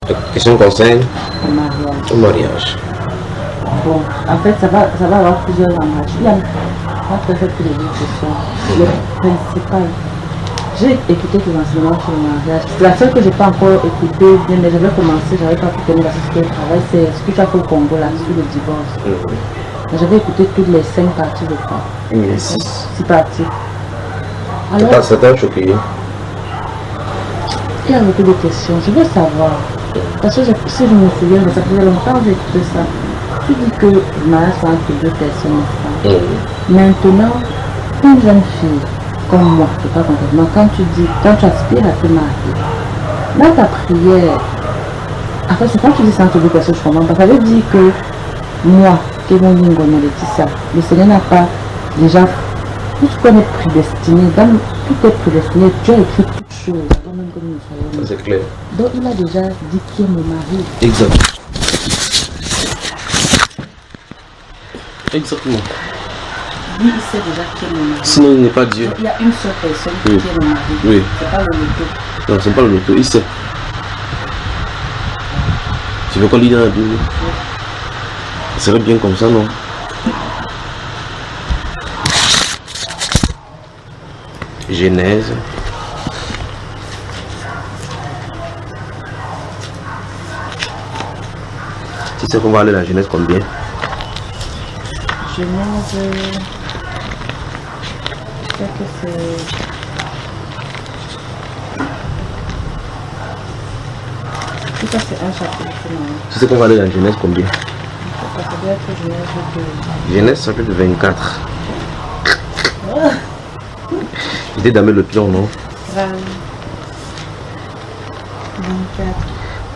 La question concerne le mariage. le mariage. Bon, en fait, ça va avoir plusieurs langages. Il y a, on préfère tous les deux questions. Le principal, j'ai écouté tes enseignements sur le mariage. C'est la seule que je n'ai pas encore écoutée, bien, mais j'avais commencé, j'avais pas pu tenir la société de travail. C'est ce que tu as fait au Congo là, sur le divorce. J'avais écouté toutes les 5 parties de fois. Les 6. 6 parties. Alors, ça t'a choqué? Il y a beaucoup de questions. Je veux savoir. Parce que si je me souviens, ça faisait longtemps que j'ai écouté ça. Tu dis que le mariage c'est entre 2 personnes. Maintenant, une jeune fille comme moi, je ne sais pas concrètement, quand tu aspires à te marier, dans ta prière, en fait, c'est quand tu dis ça entre 2 personnes, je comprends pas. Ça veut dire que moi, Kevin Lingono, Laetitia, le Seigneur n'a pas déjà, puisqu'on est prédestiné, tout est prédestiné, Dieu a écrit toutes choses avant même que nous soyons nés. C'est clair. Donc il a déjà dit qui est mon mari. Exact. Exactement. Lui, il sait déjà qui est mon mari. Sinon, il n'est pas Dieu. Donc, il y a une seule personne Oui. qui est mon mari. Oui. C'est pas le loto. Non, c'est pas le loto, il sait. Tu veux qu'on lit dans la Bible? Ça serait bien comme ça, non? Genèse. Tu sais qu'on va aller dans Genèse combien? Genèse, je sais que c'est... Tout ça c'est un chapitre, non? Tu sais qu'on va aller dans Genèse combien? Ça doit être Genèse 2. Genèse chapitre 24. J'étais dans le pion, non? 24.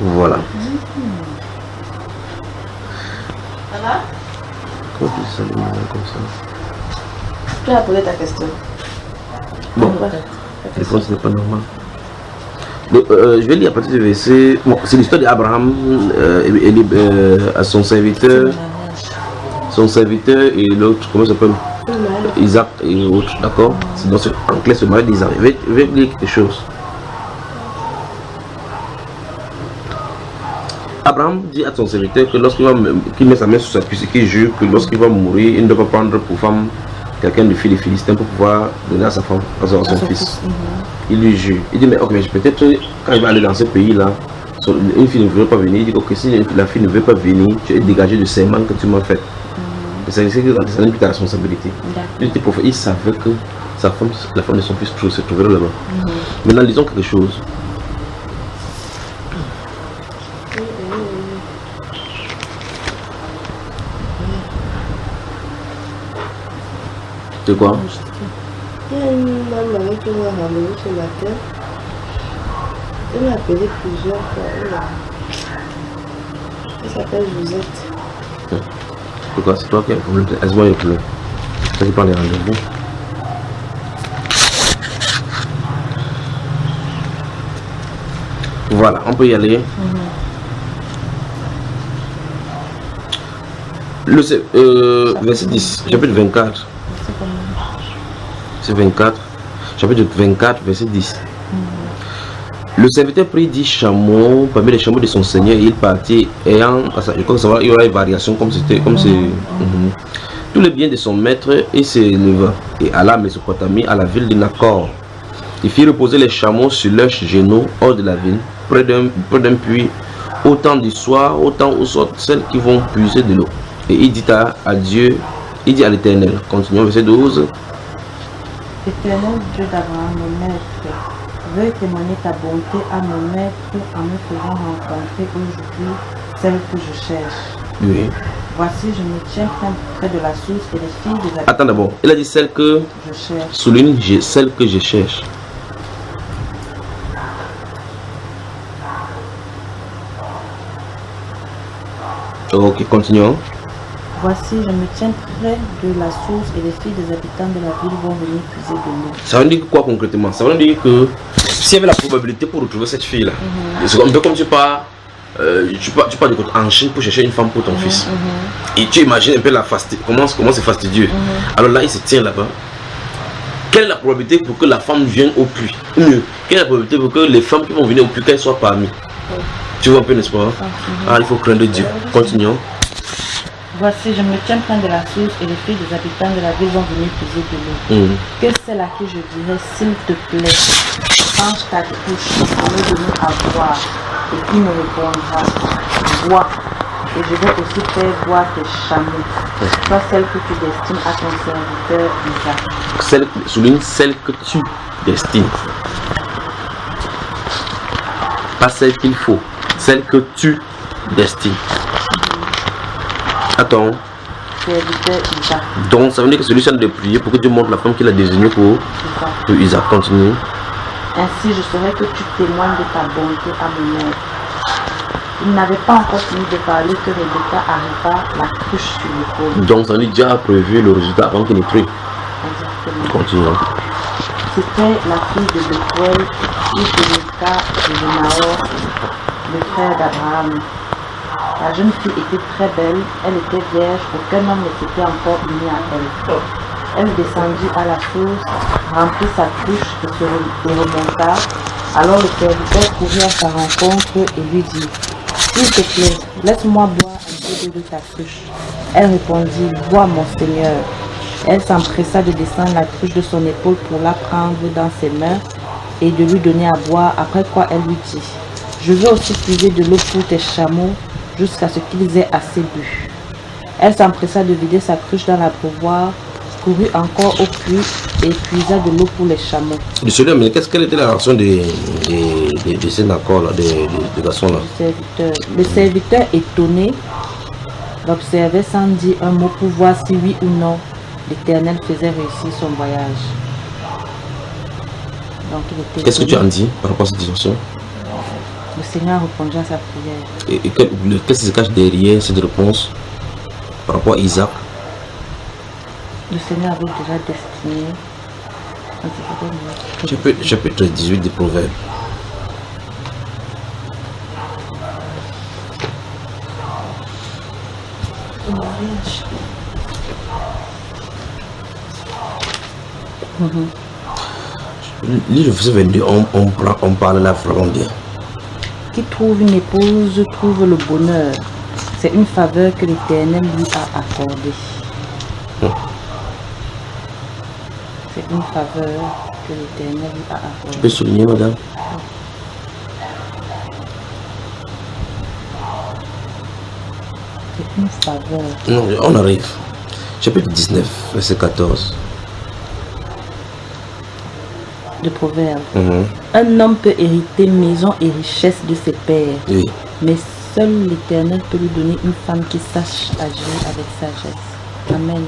Voilà. Ça va? Comment tu dis ça, le moment comme ça? Tu as posé ta question. Bon, le fond, ce n'est pas normal. Donc, je vais lire à partir du verset. Bon, c'est l'histoire d'Abraham à son serviteur. Son serviteur et l'autre, comment ça s'appelle? Isaac et autres, d'accord? C'est dans ce, en clair, ce mari d'Isaac. Je vais lire quelque chose. Abraham dit à son serviteur que lorsqu'il va qu'il met sa main sur sa cuisse et qu'il jure que lorsqu'il va mourir, il ne doit pas prendre pour femme quelqu'un de fille des Philistins pour pouvoir donner à sa femme, à son fils. Il lui jure. Il dit mais ok, peut-être quand il va aller dans ce pays-là, une fille ne veut pas venir. Il dit ok, si la fille ne veut pas venir, tu es dégagé de ces manques que tu m'as fait. C'est que n'est plus ta responsabilité. Il savait que sa femme, la femme de son fils se trouvait là-bas. Maintenant, lisons quelque chose. C'est quoi? Il y a une maman qui m'a ramené ce matin. Elle m'a appelé plusieurs fois. Elle s'appelle Josette. Pourquoi? C'est toi qui as le problème. Est-ce qu'il y a plus? Ça dépend des rendez-vous. Voilà, on peut y aller. Verset 10, chapitre 24. C'est 24. Chapitre 24, verset 10. Le serviteur prit 10 chameaux parmi les chameaux de son seigneur et il partit ayant, je crois que ça va, il y aura une variation comme c'était, comme c'est. Tous les biens de son maître et s'éleva et alla à Mésopotamie à la ville de Nacor. Il fit reposer les chameaux sur leurs genoux hors de la ville, près d'un puits, autant du soir, autant où sortent celles qui vont puiser de l'eau. Et il dit à Dieu, il dit à l'Éternel, continuons verset 12. Éternel Dieu d'Abraham, mon maître, veuille témoigner ta bonté à mon maître en me faisant rencontrer aujourd'hui celle que je cherche. Oui. Voici, je me tiens près de la source et les filles des habitants. Attends d'abord, il a dit celle que je cherche. Souligne, celle que je cherche. Ok, continuons. Voici, je me tiens près de la source et les filles des habitants de la ville vont venir puiser de l'eau. Ça veut dire quoi concrètement? Ça veut dire que s'il y avait la probabilité pour retrouver cette fille-là, c'est un peu comme tu pars de côté en Chine pour chercher une femme pour ton fils. Et tu imagines un peu comment c'est fastidieux. Alors là, il se tient là-bas. Quelle est la probabilité pour que la femme vienne au puits? Ou mieux, quelle est la probabilité pour que les femmes qui vont venir au puits, qu'elles soient parmi? Tu vois un peu, n'est-ce pas? Ah, il faut craindre Dieu. Continuons. Voici, je me tiens près de la source et les filles des habitants de la ville vont venir puiser de l'eau. Que celle à qui je dirais, s'il te plaît, change ta couche pour me donner à boire. Et qui me répondra, bois. Et je vais aussi faire boire tes chameaux. Soit celle que tu destines à ton serviteur Isaac. Souligne celle que tu destines. Pas celle qu'il faut. Celle que tu destines. Attends. Serviteur Isaac. Donc ça veut dire que celui-ci a de prier pour que Dieu montre la femme qu'il a désignée pour Isaac. Continue. Ainsi je saurai que tu témoignes de ta bonté à mon maître. Il n'avait pas encore fini de parler que Rebecca arriva la cruche sur l'épaule. Donc ça veut dire que Dieu a prévu le résultat avant qu'il ne prie. Exactement. Continuons. C'était la fille de Bethuel, fille de Milca et de Nahor, le frère d'Abraham. La jeune fille était très belle, elle était vierge, aucun homme ne s'était encore uni à elle. Elle descendit à la source, remplit sa cruche et remonta. Alors le serviteur courut à sa rencontre et lui dit, s'il te plaît, laisse-moi boire un peu d'eau de ta cruche. Elle répondit, bois mon Seigneur. Elle s'empressa de descendre la cruche de son épaule pour la prendre dans ses mains et de lui donner à boire, après quoi elle lui dit, je veux aussi puiser de l'eau pour tes chameaux jusqu'à ce qu'ils aient assez bu. Elle s'empressa de vider sa cruche dans la pouvoir, courut encore au puits et puisa de l'eau pour les chameaux. Désolé, mais quelle était la réaction de ces accords-là, des garçons-là? Le serviteur étonné l'observait sans dire un mot pour voir si oui ou non l'Éternel faisait réussir son voyage. Donc, qu'est-ce que tu en dis par rapport à cette situation? Le Seigneur répondit à sa prière. Et qu'est-ce qui se cache derrière cette réponse par rapport à Isaac? Le Seigneur avait déjà destiné. Chapitre 18 des Proverbes. Lis le verset 22, on parle là vraiment bien. Qui trouve une épouse trouve le bonheur. C'est une faveur que l'Éternel lui a accordée. C'est une faveur que l'Éternel lui a accordée. Tu peux souligner, madame? C'est une faveur. Non, on arrive. Chapitre 19, verset 14. De Proverbe. Un homme peut hériter maison et richesse de ses pères. Oui. Mais seul l'Éternel peut lui donner une femme qui sache agir avec sagesse. Amen.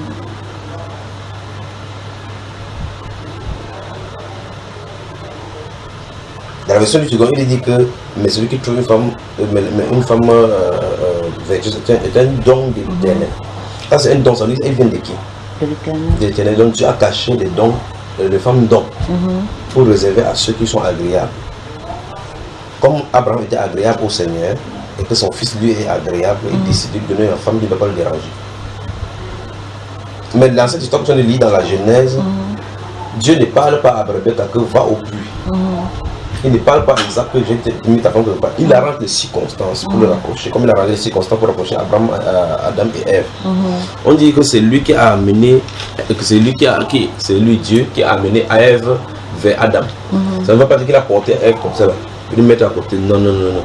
Dans la version du second, il dit que mais celui qui trouve une femme vertueuse est un don de l'Éternel. Ça c'est un don, ça veut dire elle vient de qui? De l'Éternel. De l'Éternel. Donc tu as caché des dons, les femmes dons, pour réserver à ceux qui sont agréables. Comme Abraham était agréable au Seigneur et que son fils lui est agréable, il décide de donner une femme qui ne va pas le déranger. Mais dans cette histoire que tu lis dans la Genèse, Dieu ne parle pas à Rebecca que va au puits. Il ne parle pas à Isaac que j'ai mis ta femme quelque part. Il arrange les circonstances pour le rapprocher, comme il a arrangé les circonstances pour rapprocher Abraham, Adam et Ève. On dit que c'est lui qui a amené, que c'est lui Dieu qui a amené Ève vers Adam. Ça ne veut pas dire qu'il a porté Ève comme ça là. Il lui met à côté. Non, non, non, non.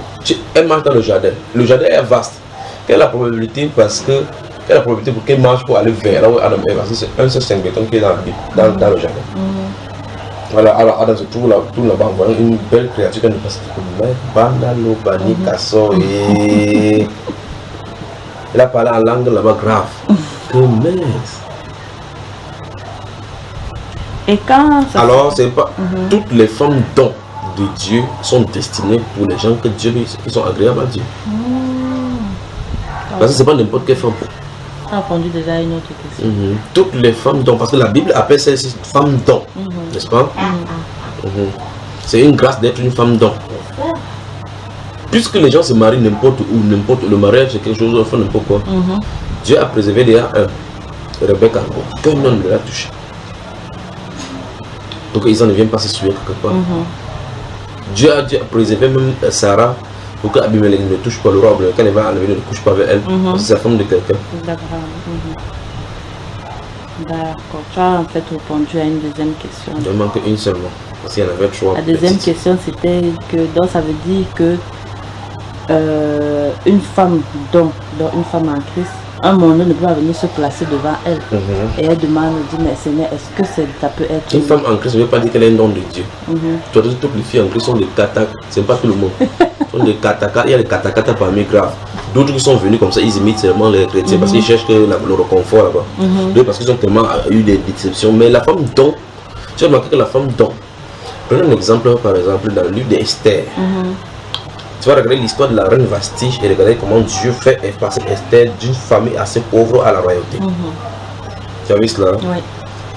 Elle marche dans le jardin. Le jardin est vaste. Quelle est la probabilité quelle est la probabilité pour qu'elle marche pour aller vers là où Adam et Ève? Parce que c'est un seul singleton qui est dans le jardin. Voilà, alors Adam se trouve là-bas en voyant une belle créature qui ne passe pas. Banalo, Bani, Kasso et. Elle a parlé en langue là-bas grave. Que mince. Et quand ça alors, c'est pas. Toutes les femmes dons de Dieu sont destinées pour les gens que Dieu qui sont agréables à Dieu. Parce que c'est pas n'importe quelle femme. a répondu déjà à une autre question. Toutes les femmes dons, parce que la Bible appelle ces femmes dons, n'est-ce pas? C'est une grâce d'être une femme don. Puisque les gens se marient n'importe où, le mariage c'est quelque chose, on fait n'importe quoi. Dieu a préservé déjà Rebecca, aucun homme ne l'a touché. Donc ils en ne viennent pas se souiller quelque part. Dieu a préservé même Sarah, Pour que Abimelech ne touche pas le roi, quand elle va enlever, ne couche pas avec elle. Parce que c'est la femme de quelqu'un. D'accord. D'accord. Tu as en fait répondu à une deuxième question. Il ne manque une seulement. Parce qu'il y en avait 3. La deuxième question, c'était que donc ça veut dire que une femme dont une femme en Christ, un moment ne peut pas venir se placer devant elle. Et elle demande, elle dit, mais Seigneur, est-ce que ça peut être... Une femme en Christ ne veut pas dire qu'elle est un don de Dieu. Tu vois, toutes les filles en Christ sont des katak. C'est pas tout le monde. Sont des katakata. Il y a des katakata parmi grave. D'autres qui sont venus comme ça, ils imitent seulement les chrétiens parce qu'ils cherchent le réconfort là-bas. D'autres parce qu'ils ont tellement eu des déceptions. Mais la femme don, tu as remarqué que la femme don. Prenons un exemple, par exemple, dans le livre d'Esther. Tu vas regarder l'histoire de la reine Vasti et regarder comment Dieu fait passer Esther d'une famille assez pauvre à la royauté. Tu as vu cela? Oui.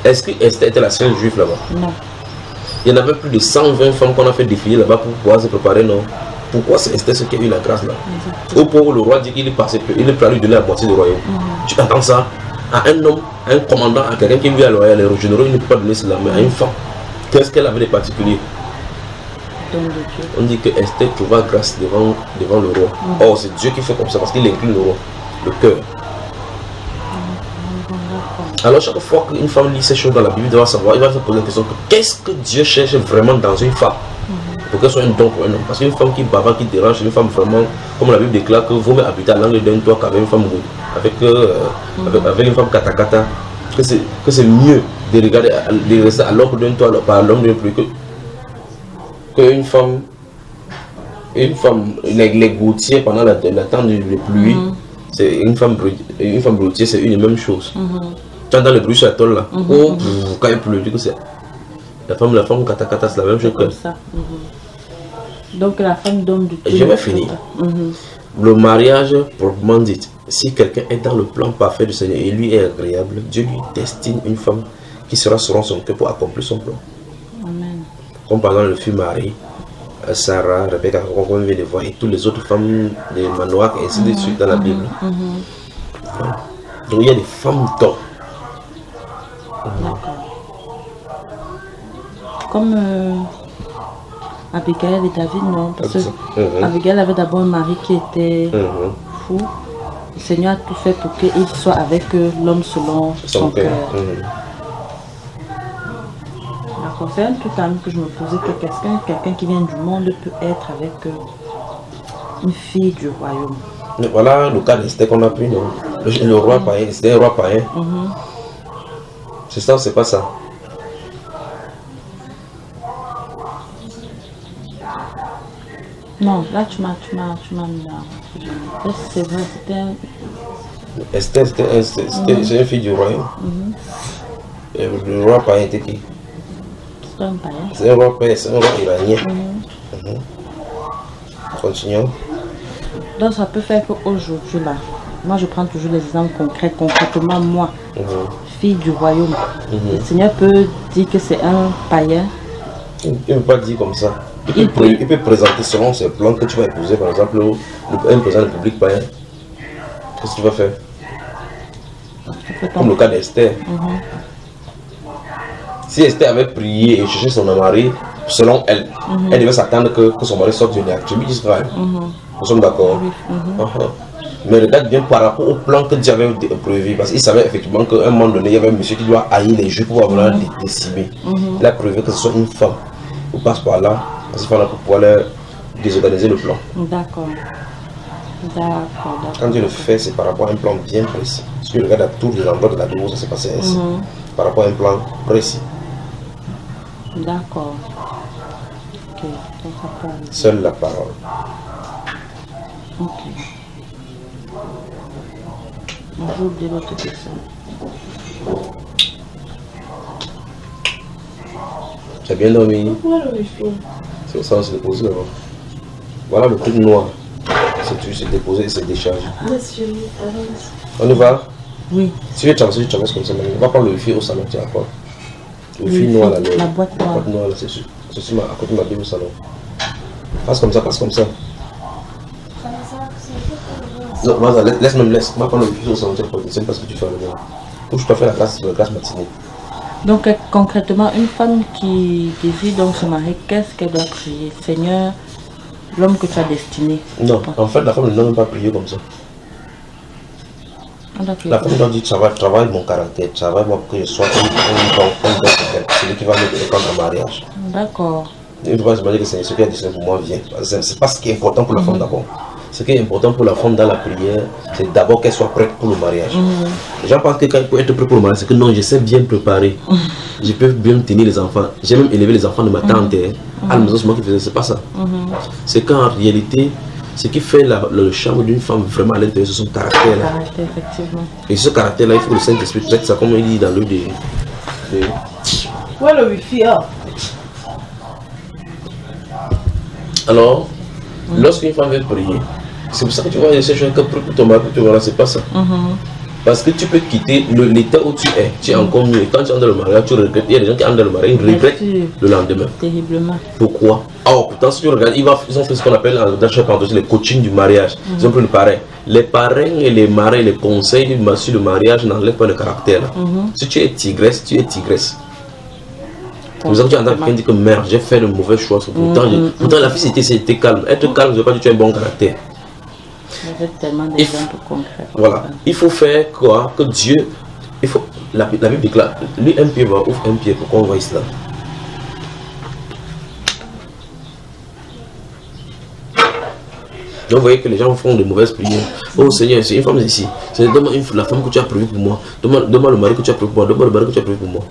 Est-ce que Esther était la seule juive là-bas? Non. Il y en avait plus de 120 femmes qu'on a fait défiler là-bas pour pouvoir se préparer, non? Pourquoi c'est Esther ce qui a eu la grâce là? Au pauvre, le roi dit qu'il est passé, il est prêt à lui donner la moitié du royaume. Tu attends ça à un homme, à un commandant, à quelqu'un qui lui a loyal, les généraux, il ne peut pas donner cela, mais à une femme. Qu'est-ce qu'elle avait de particulier? On dit que Esther trouva grâce devant le roi. Or, c'est Dieu qui fait comme ça parce qu'il incline le roi, le cœur. Alors, chaque fois qu'une femme lit ces choses dans la Bible, il doit savoir, il va se poser la question qu'est-ce que Dieu cherche vraiment dans une femme pour qu'elle soit un don pour un homme. Parce qu'une femme qui bavard, qui dérange, une femme vraiment, comme la Bible déclare, que vaut mieux habiter à l'angle d'un toit qu'avec une femme avec une femme katakata. Que c'est mieux de regarder, de rester à l'ombre d'un toit par l'homme d'un pluie qu'une femme, les gouttières pendant la temps de pluie, c'est une femme broutier, c'est une même chose. Tu entends le bruit sur la tôle là, quand il pleut, du coup c'est la femme katakata, c'est la même chose que ça. Donc la femme donne du tout. Je vais finir. Le mariage, proprement dit, si quelqu'un est dans le plan parfait du Seigneur et lui est agréable, Dieu lui destine une femme qui sera selon son cœur pour accomplir son plan. Amen. Comme par exemple le fils Marie, Sarah, Rebecca, qu'on vient de voir, et toutes les autres femmes de Manoach, et ainsi de suite dans la Bible. Donc il y a des femmes d'or. D'accord. Comme Abigail et David, non. Parce que Abigail avait d'abord un mari qui était fou. Le Seigneur a tout fait pour qu'il soit avec l'homme selon son cœur. D'accord. C'est un tout à que je me posais que quelqu'un qui vient du monde peut être avec une fille du royaume. Mais voilà le cas d'Esther qu'on a pris, non? Le roi païen, c'était un roi païen. C'est ça ou c'est pas ça? Non, là tu m'as mis là. C'est vrai, c'était un... Esther, c'est une fille du royaume. Et le roi païen était qui? C'est un païen. C'est un roi païen, c'est un roi iranien. Continuons. Donc ça peut faire qu'aujourd'hui là, moi je prends toujours des exemples concrets. Concrètement moi, fille du royaume, le Seigneur peut dire que c'est un païen. Il ne peut pas dire comme ça. Il peut présenter selon ses plans que tu vas épouser, par exemple, un président de public païen. Qu'est-ce que tu vas faire? Comme le cas d'Esther. Si Esther avait prié et cherché son mari, selon elle, elle devait s'attendre que son mari sorte d'une tribu d'Israël. Nous sommes d'accord? Mais regarde bien par rapport au plan que Dieu avait prévu, parce qu'il savait effectivement qu'à un moment donné, il y avait un monsieur qui doit haïr les Juifs pour avoir les décimer. Il a prévu que ce soit une femme qui passe par là, parce qu'il fallait pour pouvoir désorganiser le plan. D'accord. Quand Dieu le fait, c'est par rapport à un plan bien précis. Si tu regardes à tous les endroits de la Bible, ça s'est passé ainsi. Par rapport à un plan précis. D'accord. Ok. Seule la parole. Ok. J'ai oublié l'autre question. Tu as bien dormi? C'est ça, on s'est déposé là-bas. Voilà le truc noir. C'est se déposer et se décharger. On y va? Oui. Si tu veux tu avances comme ça. On va prendre le wifi au salon, tu vas voir. Le wifi noir là. La boîte noire. La boîte noire là, c'est sûr. C'est sûr, à côté de ma Bible au salon. Passe comme ça, passe comme ça. Non, vas-y, laisse. On va prendre le wifi au salon, tu vas voir. Je ne sais pas ce que tu fais là-dedans. Ou je te fais la classe matinée. Donc concrètement, une femme qui désire donc se marier, qu'est-ce qu'elle doit prier? Seigneur, l'homme que tu as destiné. Non, en fait, la femme ne doit même pas prier comme ça. La femme doit dire travaille mon caractère, travaille moi pour que je sois celui qui va me défendre en mariage. D'accord. Il ne faut pas se demander que c'est ce qui est destiné pour moi vient. C'est pas ce qui est important pour la femme d'abord. Ce qui est important pour la femme dans la prière, c'est d'abord qu'elle soit prête pour le mariage. Les gens pensent que quand il faut être prêt pour le mariage, c'est que non, je sais bien préparer. Je peux bien tenir les enfants. J'ai même élevé les enfants de ma tante. À la maison, c'est moi qui faisais, c'est pas ça. C'est qu'en réalité, ce qui fait le charme d'une femme vraiment à l'intérieur, c'est son caractère. Effectivement. Et ce caractère-là, il faut que le Saint-Esprit traite ça comme il dit dans le livre de... Où est le wifi? Alors, lorsqu'une femme veut prier, c'est pour ça que tu vois, ces choses que pour ton mari, tu vois, c'est pas ça. Parce que tu peux quitter l'état où tu es encore mieux. Quand tu entres dans le mariage, tu regrettes. Il y a des gens qui entrent dans le mariage, ils regrettent le lendemain. Terriblement. Pourquoi? Alors, pourtant, si tu regardes, ils ont fait ce qu'on appelle dans chaque endroit le coaching du mariage. Ils ont pris le parrain. Les parrains et les marrains, les conseils sur le mariage n'enlèvent pas le caractère. Si tu es tigresse, tu es tigresse. Vous avez entendu quelqu'un dire que merde, j'ai fait le mauvais choix. Pourtant, la fille c'était calme. Être calme, je ne veux pas dire que tu as un bon caractère. Il y a tellement d'exemples concrets. Voilà. Il faut faire quoi? Que Dieu. Il faut. La Bible déclare. Lui, un pied va ouvre un pied pour qu'on voit cela. Donc, vous voyez que les gens font de mauvaises prières. Oh Seigneur, c'est une femme ici. Donne-moi la femme que tu as prévue pour moi. Donne-moi le mari que tu as prévu pour moi. Donne-moi le mari que tu as prévu pour moi.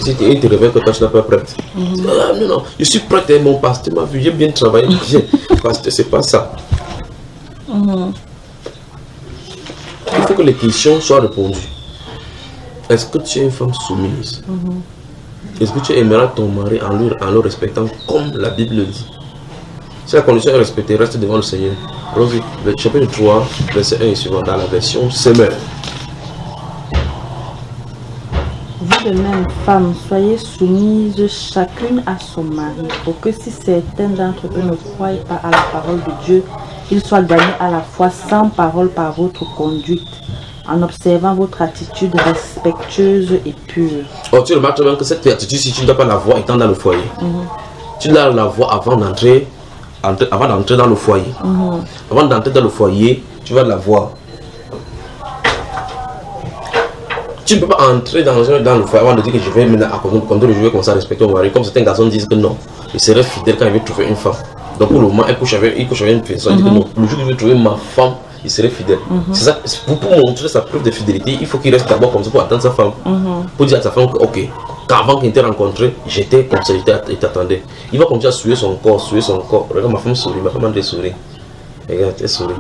Si tu te réveilles que toi, tu n'es pas prête. Non, non, je suis prête, mon pasteur m'a vu, j'ai bien travaillé. Pasteur, c'est pas ça. Il faut que les questions soient répondues. Est-ce que tu es une femme soumise? Est-ce que tu aimeras ton mari en le respectant comme la Bible le dit? Si la condition est respectée, reste devant le Seigneur. Rosie, le chapitre 3, verset 1 et suivant, dans la version Semeur. Vous de même, femmes, soyez soumises chacune à son mari, pour que si certains d'entre eux ne croient pas à la parole de Dieu, ils soient gagnés à la foi sans parole par votre conduite, en observant votre attitude respectueuse et pure. Oh, tu remarques même que cette attitude, si tu ne dois pas la voir étant dans le foyer, tu dois la voir avant d'entrer dans le foyer. Avant d'entrer dans le foyer, tu vas la voir. Tu ne peux pas entrer dans le foyer avant de dire que je vais maintenant je vais commencer à respecter mon mari. Comme certains garçons disent que non, il serait fidèle quand il veut trouver une femme. Donc pour le moment, il couche avec une personne. Il dit que non, le jour où il veut trouver ma femme, il serait fidèle. C'est ça, pour montrer sa preuve de fidélité, il faut qu'il reste d'abord comme ça pour attendre sa femme. Pour dire à sa femme que, ok, qu'avant qu'il t'ait rencontré, j'étais comme ça, il t'attendait. Il va commencer à souiller son corps, Regarde, ma femme sourit, ma femme a souri. Regarde, elle sourit.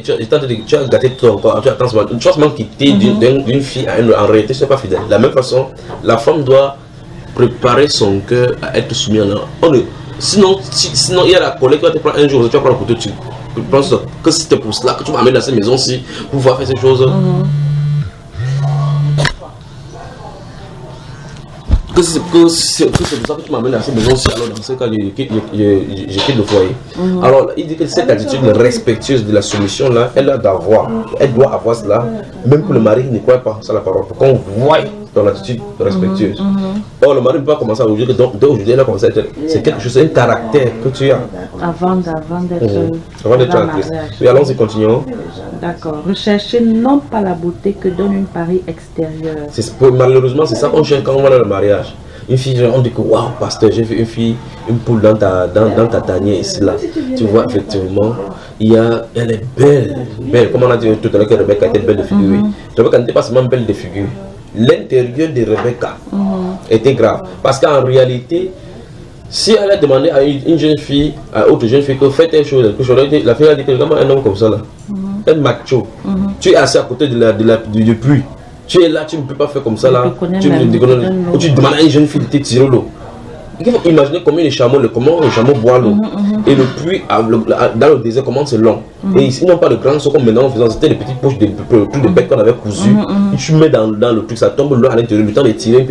Tu as gâté ton corps, tu attends seulement quitter d'une fille à une, en réalité, ce n'est pas fidèle. De la même façon, la femme doit préparer son cœur à être soumise en un. Sinon, il y a la collègue qui va te prendre un jour, tu vas prendre le couteau, tu penses que c'était pour cela que tu m'amènes dans cette maison-ci pour pouvoir faire ces choses. Que c'est pour ça que tu m'amènes dans cette maison-ci, alors dans ce cas, je quitte le foyer. Alors, il dit que cette attitude respectueuse de la soumission-là, elle doit avoir cela, même que le mari ne croit pas à la parole, pour qu'on voie ton attitude respectueuse. Or, le mari ne peut pas commencer à aujourd'hui, que dès aujourd'hui, elle a commencé à être. C'est quelque chose, c'est un caractère que tu as. Avant d'être actrice. Oui, allons-y, continuons. D'accord. Recherchez non pas la beauté que donne une pareille extérieure. Malheureusement, c'est ça qu'on cherche quand on va dans le mariage. Une fille, on dit que waouh, pasteur, j'ai vu une fille, une poule dans ta tanière ici là. Tu vois, effectivement, elle est belle. Comme on a dit tout à l'heure que Rebecca était belle de figure. Rebecca n'était pas seulement belle de figure. L'intérieur de Rebecca était grave. Parce qu'en réalité, si elle a demandé à une jeune fille, à autre jeune fille, que fait telle chose, la fille a dit que comment un homme comme ça là, un macho, tu es assis à côté du puits. Tu es là, tu ne peux pas faire comme ça là. Tu demandes à une jeune fille de te tirer l'eau. Il faut imaginer comment le chameau boit l'eau. Et le puits dans le désert, comment c'est long. Et ils n'ont pas de grands seaux comme maintenant en faisant, c'était des petites poches de bêtes qu'on avait cousues. Et tu mets dans le truc, ça tombe l'eau à l'intérieur, le temps de tirer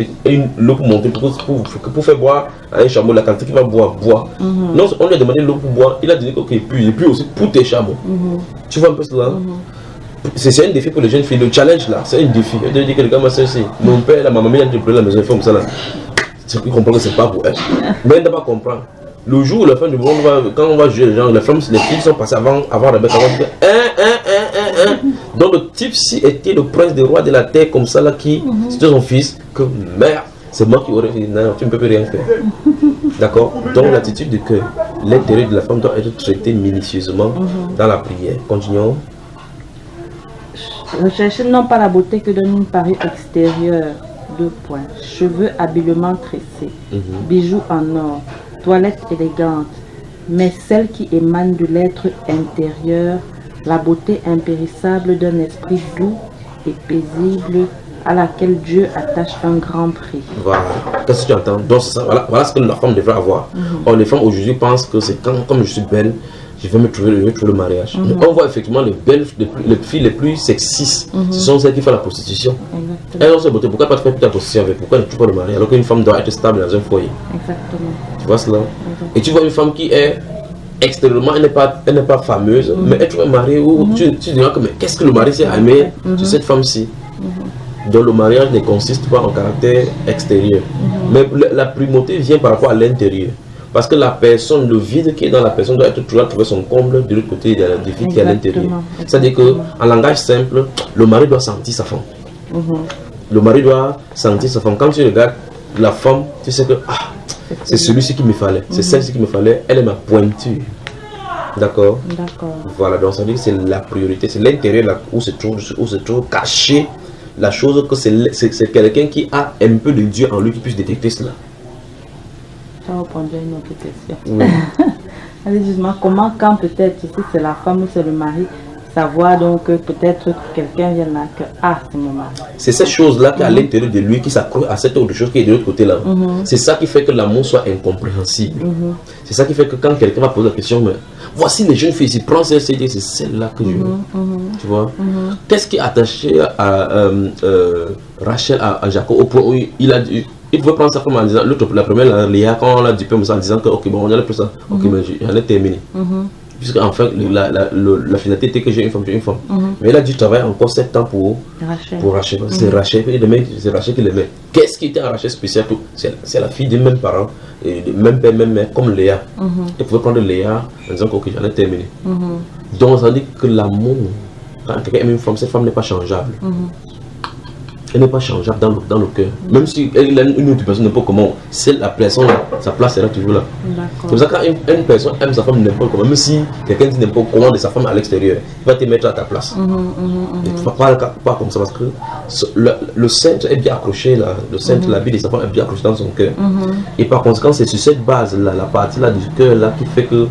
l'eau pour monter, pour faire boire à un chameau, la quantité qu'il va boire. Non, on lui a demandé l'eau pour boire, il a dit ok, puis aussi pour tes chameaux. Tu vois un peu cela? C'est un défi pour les jeunes filles, le challenge là, c'est un défi. Je te dis que le gars m'a dit, mon père, ma maman, il a dit la maison, il fait comme ça là. Il comprend que c'est pas pour elle. Mais elle ne va pas comprendre. Le jour où la femme du monde va, quand on va juger les gens, les filles sont passées avant Rebecca. Donc le type ci était le prince des rois de la terre comme ça là qui, c'était son fils, que merde, c'est moi qui aurais dit non, tu ne peux plus rien faire. D'accord. Donc l'attitude de cœur, l'intérêt de la femme doit être traité minutieusement dans la prière. Continuons. Recherchez non pas la beauté que donne une parure extérieure. 2 points. Cheveux habilement tressés, bijoux en or, toilette élégante, mais celle qui émane de l'être intérieur, la beauté impérissable d'un esprit doux et paisible à laquelle Dieu attache un grand prix. Voilà. Qu'est-ce que tu entends? Donc ça, voilà ce que la femme devrait avoir. Or, les femmes aujourd'hui pensent que c'est comme je suis belle, je vais trouver le mariage. On voit effectivement les belles, les filles les plus sexistes, ce sont celles qui font la prostitution. Elles ont cette beauté. Pourquoi pas te faire la prostitution avec? Pourquoi ne tu pas le mariage alors qu'une femme doit être stable dans un foyer? Exactement. Tu vois cela? Et tu vois une femme qui est extérieurement, elle n'est pas fameuse, mais elle trouve un mari où tu diras que mais qu'est-ce que le mari s'est aimé sur cette femme-ci? Donc le mariage ne consiste pas en caractère extérieur, mais la primauté vient par rapport à l'intérieur. Parce que la personne, le vide qui est dans la personne doit être toujours trouver son comble de l'autre côté de la défi qui est à l'intérieur. C'est-à-dire qu'en langage simple, le mari doit sentir sa femme. Le mari doit sentir sa femme. Quand tu regardes la femme, tu sais que c'est celui-ci qu'il me fallait, c'est celle-ci qu'il me fallait, elle est ma pointure. D'accord? Voilà, donc ça veut dire que c'est la priorité, c'est l'intérieur où se trouve caché la chose, que c'est quelqu'un qui a un peu de Dieu en lui qui puisse détecter cela. Ça répondait à une autre question. Allez, justement, comment, quand peut-être, si c'est la femme ou c'est le mari, savoir donc que peut-être quelqu'un vient là, que c'est mon mari. C'est cette chose-là qui est à l'intérieur de lui qui s'accroît à cette autre chose qui est de l'autre côté là. C'est ça qui fait que l'amour soit incompréhensible. C'est ça qui fait que quand quelqu'un va poser la question, mais voici les jeunes filles, si prends celle, c'est celle-là que je veux. Tu vois? Qu'est-ce qui est attaché à Rachel à Jacob au point où il veut prendre sa femme en disant, la première, Léa, quand on l'a dit comme ça, en disant que, ok, bon, on a le plus ça, ok, mais j'en ai terminé. Puisque enfin, la finalité était que j'ai une femme, Mais il a dû travailler encore 7 ans pour Rachel. C'est Rachel, c'est Rachel qui l'aimait. Qu'est-ce qui était en Rachel spécial? C'est la fille des mêmes parents, même père, même mère, comme Léa. Il pouvait prendre Léa en disant que, ok, j'en ai terminé. Donc, ça dit que l'amour, quand quelqu'un aime une femme, cette femme n'est pas changeable. Elle n'est pas changeable dans le cœur. Même si elle aime une autre personne, n'importe comment, c'est la personne, sa place sera toujours là. C'est pour ça que quand une personne aime sa femme n'importe comment, même si quelqu'un dit n'importe comment de sa femme à l'extérieur, il va te mettre à ta place. Il ne faut pas comme ça parce que le centre est bien accroché, le centre, la vie de sa femme est bien accrochée dans son cœur. Et par conséquent, c'est sur cette base-là, la partie-là du cœur-là qui fait que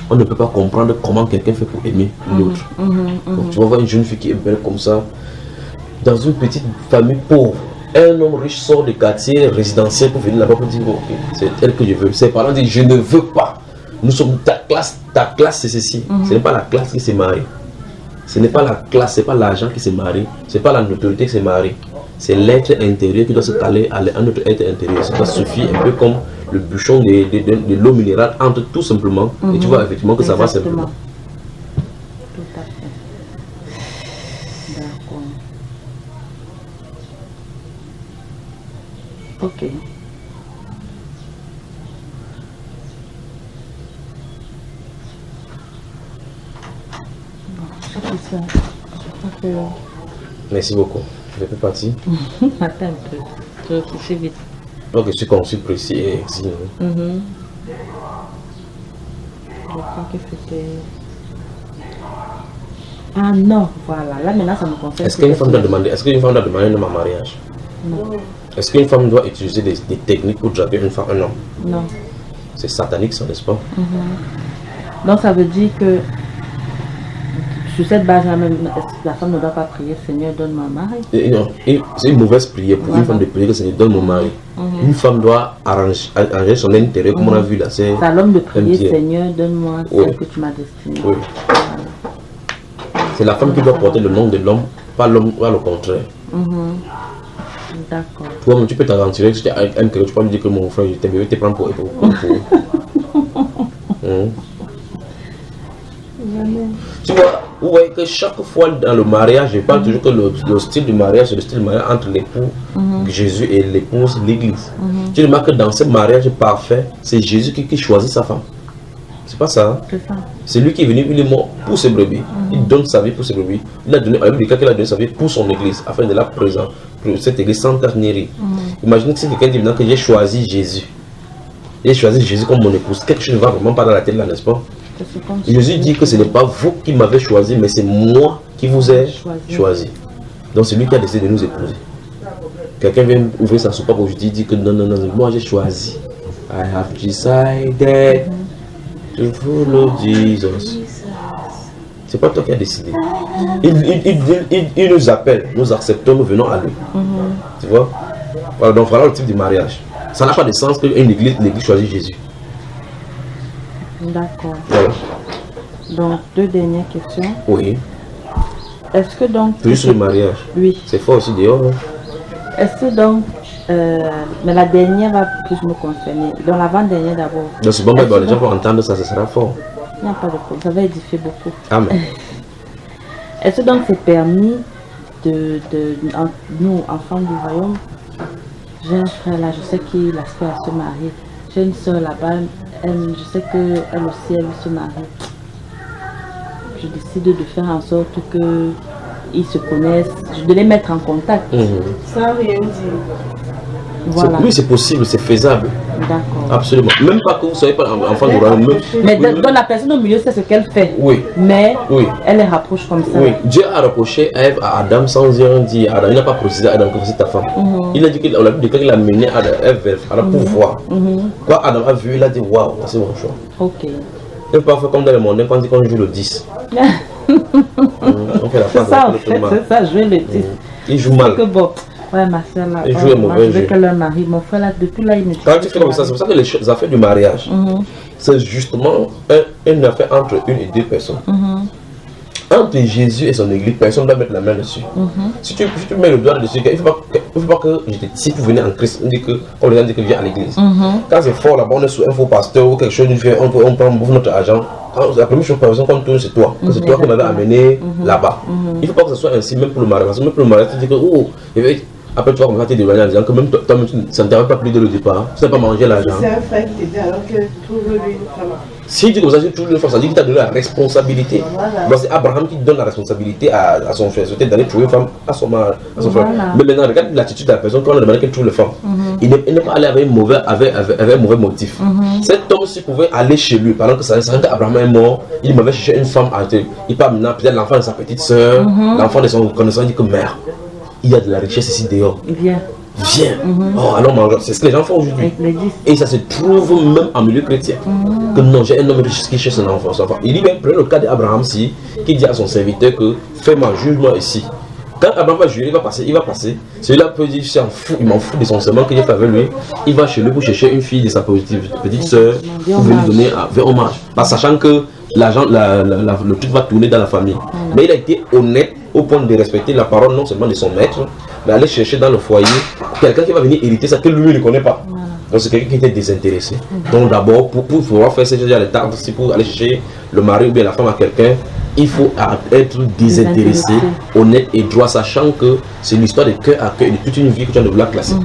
on ne peut pas comprendre comment quelqu'un fait pour aimer l'autre. Donc tu vas voir une jeune fille qui est belle comme ça, dans une petite famille pauvre, un homme riche sort du quartier résidentiel pour venir là-bas pour dire ok, c'est elle que je veux. Ses parents disent je ne veux pas. Nous sommes ta classe c'est ceci. Ce n'est pas la classe qui s'est mariée. Ce n'est pas la classe, c'est pas l'argent qui s'est marié. C'est pas la notoriété qui s'est mariée. C'est l'être intérieur qui doit se caler à notre être intérieur. Ça suffit un peu comme le bouchon de l'eau minérale entre tout simplement. Et tu vois effectivement que ça va simplement. Tout à fait. D'accord. Ok. Bon, c'est ça. Merci beaucoup. Je peux partir. Attends un peu. Je réfléchis vite. Donc je suis conçu précis et exigeant. Je crois que c'était... Ah non, voilà. Là maintenant ça me concerne. Est-ce qu'une femme doit demander un homme en mariage? Non. Est-ce qu'une femme doit utiliser des techniques pour draguer un homme? Non. C'est satanique ça, n'est-ce pas? Donc ça veut dire que sur cette base-là même, la femme ne doit pas prier Seigneur donne-moi un mari. Non, c'est une mauvaise prière pour une femme de prier que Seigneur donne mon mari. Une femme doit arranger son intérêt comme on a vu là. C'est à l'homme de prier Seigneur donne-moi celle que tu m'as destinée. Oui. C'est la femme qui doit porter le nom de l'homme, pas l'homme, pas le contraire. D'accord. Toi, tu peux t'aventurer, si tu aimes quelqu'un, tu peux me dire que mon frère, je t'aime, je vais te prendre pour Jamais. Tu vois, vous voyez que chaque fois dans le mariage, je parle toujours que le style du mariage, c'est le style du mariage entre l'époux Jésus et l'épouse l'Église. Tu remarques que dans ce mariage parfait, c'est Jésus qui choisit sa femme. C'est pas ça. Hein? C'est ça. C'est lui qui est venu, il est mort pour ses brebis. Il donne sa vie pour ses brebis. Il a donné, il a donné sa vie pour son église, afin de la présenter, pour cette église sans ternerie. Imaginez que c'est quelqu'un dit maintenant que j'ai choisi Jésus. J'ai choisi Jésus comme mon épouse. Quelque chose ne va vraiment pas dans la tête là, n'est-ce pas? Jésus dit que ce n'est pas vous qui m'avez choisi, mais c'est moi qui vous ai choisi. Donc c'est lui qui a décidé de nous épouser. Quelqu'un vient ouvrir sa soupape aujourd'hui, il dit que non, non, non, moi j'ai choisi. I have decided to follow Jesus. C'est pas toi qui as décidé. Il nous appelle, nous acceptons, nous venons à lui. Tu vois? Voilà, donc voilà le type de mariage. Ça n'a pas de sens qu'une église, l'église choisit Jésus. D'accord. Voilà. Donc, 2 dernières questions. Oui. Est-ce que donc... Plus le mariage. Oui. C'est fort aussi dehors. Hein? Est-ce que donc... mais la dernière va plus me concerner. Donc, l'avant-dernière d'abord. Donc c'est bon, les gens vont entendre ça, ça sera fort. Il n'y a pas de problème. Ça va édifier beaucoup. Amen. Est-ce que donc c'est permis nous, enfants du royaume, j'ai un frère là, je sais qu'il aspire à se marier. J'ai une soeur là-bas, je sais qu'elle aussi, elle veut se marier. Je décide de faire en sorte qu'ils se connaissent, de les mettre en contact. Sans rien dire. Voilà. Oui, c'est possible, c'est faisable. D'accord. Absolument. Même pas que vous ne soyez pas enfant du royaume. Mais dans la personne au milieu, c'est ce qu'elle fait. Oui. Mais oui. Elle les rapproche comme ça. Oui. Dieu a rapproché Ève à Adam sans dire Adam. Il n'a pas précisé à Adam que c'est ta femme. Il a dit qu'il a mené Ève à la pouvoir. Quand Adam a vu, il a dit waouh, c'est mon choix. Ok. Et parfois, comme dans le monde, quand on joue le 10. On fait la c'est ça, en fait, c'est ça, jouer le 10. Il joue mal. Que bon. Ouais, ma soeur là, je veux que leur mari, mon frère là, depuis là, il me dit. Quand tu fais comme ça, c'est pour ça que les affaires du mariage, c'est justement une affaire entre une et deux personnes. Entre Jésus et son église, personne ne doit mettre la main dessus. Si tu mets le doigt dessus, il ne faut pas que je te dise pour venir en Christ, on dit que les gens disent que viens à l'église. Quand c'est fort là-bas, on est sous un faux pasteur ou quelque chose, on prend notre argent. La première chose qu'on tourne, c'est toi. C'est toi qui m'avais amené là-bas. Il ne faut pas que ce soit ainsi, même pour le mariage. Parce que même pour le mariage, tu dis que oh, après tu vas commencer à te dévoiler en disant que même toi, ça ne t'avait pas plu dès le départ. Tu n'as pas mangé l'argent. C'est un frère qui te dit alors que trouve-lui une femme. Si tu dis comme ça, tu trouves une femme, ça dit qu'il t'a donné la responsabilité. Donc c'est Abraham qui donne la responsabilité à son frère. C'était d'aller trouver une femme à son frère. Mais maintenant, regarde l'attitude de la personne quand on a demandé qu'elle trouve une femme. Il n'est pas allé avec un mauvais motif. Cet homme, s'il pouvait aller chez lui, pendant que ça qu'Abraham est mort, il m'avait cherché une femme à terre. Il parle maintenant, peut-être l'enfant de sa petite soeur, l'enfant de son connaissant, il dit que mère, il y a de la richesse ici dehors. Viens. Oh, alors mange. C'est ce que les gens font aujourd'hui. Et ça se trouve même en milieu chrétien. Que non, j'ai un homme riche qui cherche son enfant. Il dit même, prenez le cas d'Abraham si, qui dit à son serviteur que fais-moi, juge-moi ici. Quand Abraham va juger, il va passer. Celui-là peut dire, il m'en fout de son serment que j'ai fait avec lui. Il va chez lui pour chercher une fille de sa petite soeur pour venir donner un hommage. Pas sachant que le truc va tourner dans la famille. Mais il a été honnête au point de respecter la parole non seulement de son maître, mais aller chercher dans le foyer quelqu'un qui va venir hériter ça que lui ne connaît pas. Donc c'est quelqu'un qui était désintéressé. Donc d'abord, pour pouvoir faire ce genre d'état, pour aller chercher le mari ou bien la femme à quelqu'un, il faut être désintéressé, honnête et droit, sachant que c'est l'histoire de cœur à cœur et de toute une vie que tu as de vouloir classer.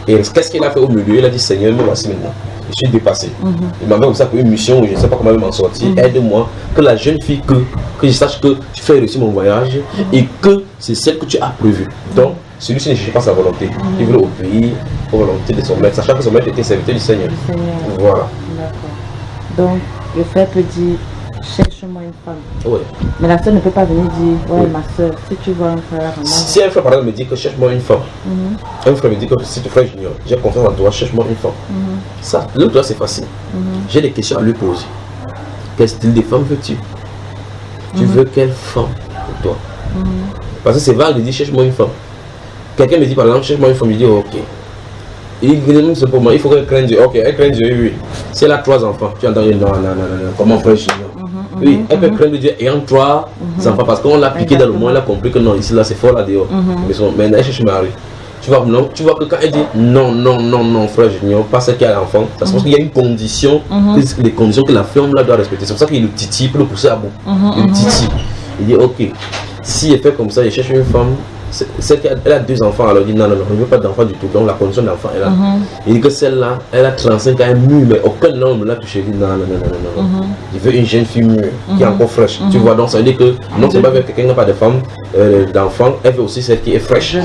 Et qu'est-ce qu'il a fait au milieu? Il a dit Seigneur, me voici maintenant. Je suis dépassé. Il m'avait aussi une mission où je ne sais pas comment m'en sortir. Aide-moi, que la jeune fille, que je sache que tu fais réussir mon voyage et que c'est celle que tu as prévue. Donc, celui-ci ne cherche pas sa volonté. Il veut obéir aux volontés de son maître, sachant que son maître était serviteur du Seigneur. Voilà. D'accord. Donc, le frère peut dire cherche-moi une femme. Oui. Mais la soeur ne peut pas venir dire ouais, ma soeur, si tu vois un frère vraiment. Si un frère par exemple me dit que cherche-moi une femme, un frère me dit que si tu frère junior, j'ai confiance en toi, cherche-moi une femme. Ça, l'autre c'est facile. J'ai des questions à lui poser. Quel style de femme veux-tu? Tu veux quelle femme pour toi? Parce que c'est vague de dire cherche-moi une femme. Quelqu'un me dit par exemple cherche-moi une femme, je dis ok. Il dit pour moi, il faut qu'elle craigne Dieu. Ok, elle craint Dieu, oui. Si elle a 3 enfants, tu entends non, comment frère junior? Oui, elle peut craindre Dieu ayant 3 enfants parce qu'on l'a piqué dans le monde, elle a compris que non, ici là c'est fort là dehors. Mais elle cherche mari. tu vois que quand elle dit non, frère Junior, pas celle qui a l'enfant, ça se passe qu'il y a une condition, les conditions que la femme là doit respecter. C'est pour ça qu'il le titille pour le pousser à bout. Il titille. Il dit ok, si elle fait comme ça, il cherche une femme. Celle qui a 2 enfants, alors il dit non, je ne veux pas d'enfant du tout, donc la condition d'enfant est là. Il dit que celle-là, elle a 35 ans, elle est mûre, mais aucun homme l'a touché. Il dit non. Il veut une jeune fille mûre, qui est encore fraîche. Tu vois, donc ça veut dire que non, c'est pas avec quelqu'un qui n'a pas de femme, d'enfant, elle veut aussi celle qui est fraîche.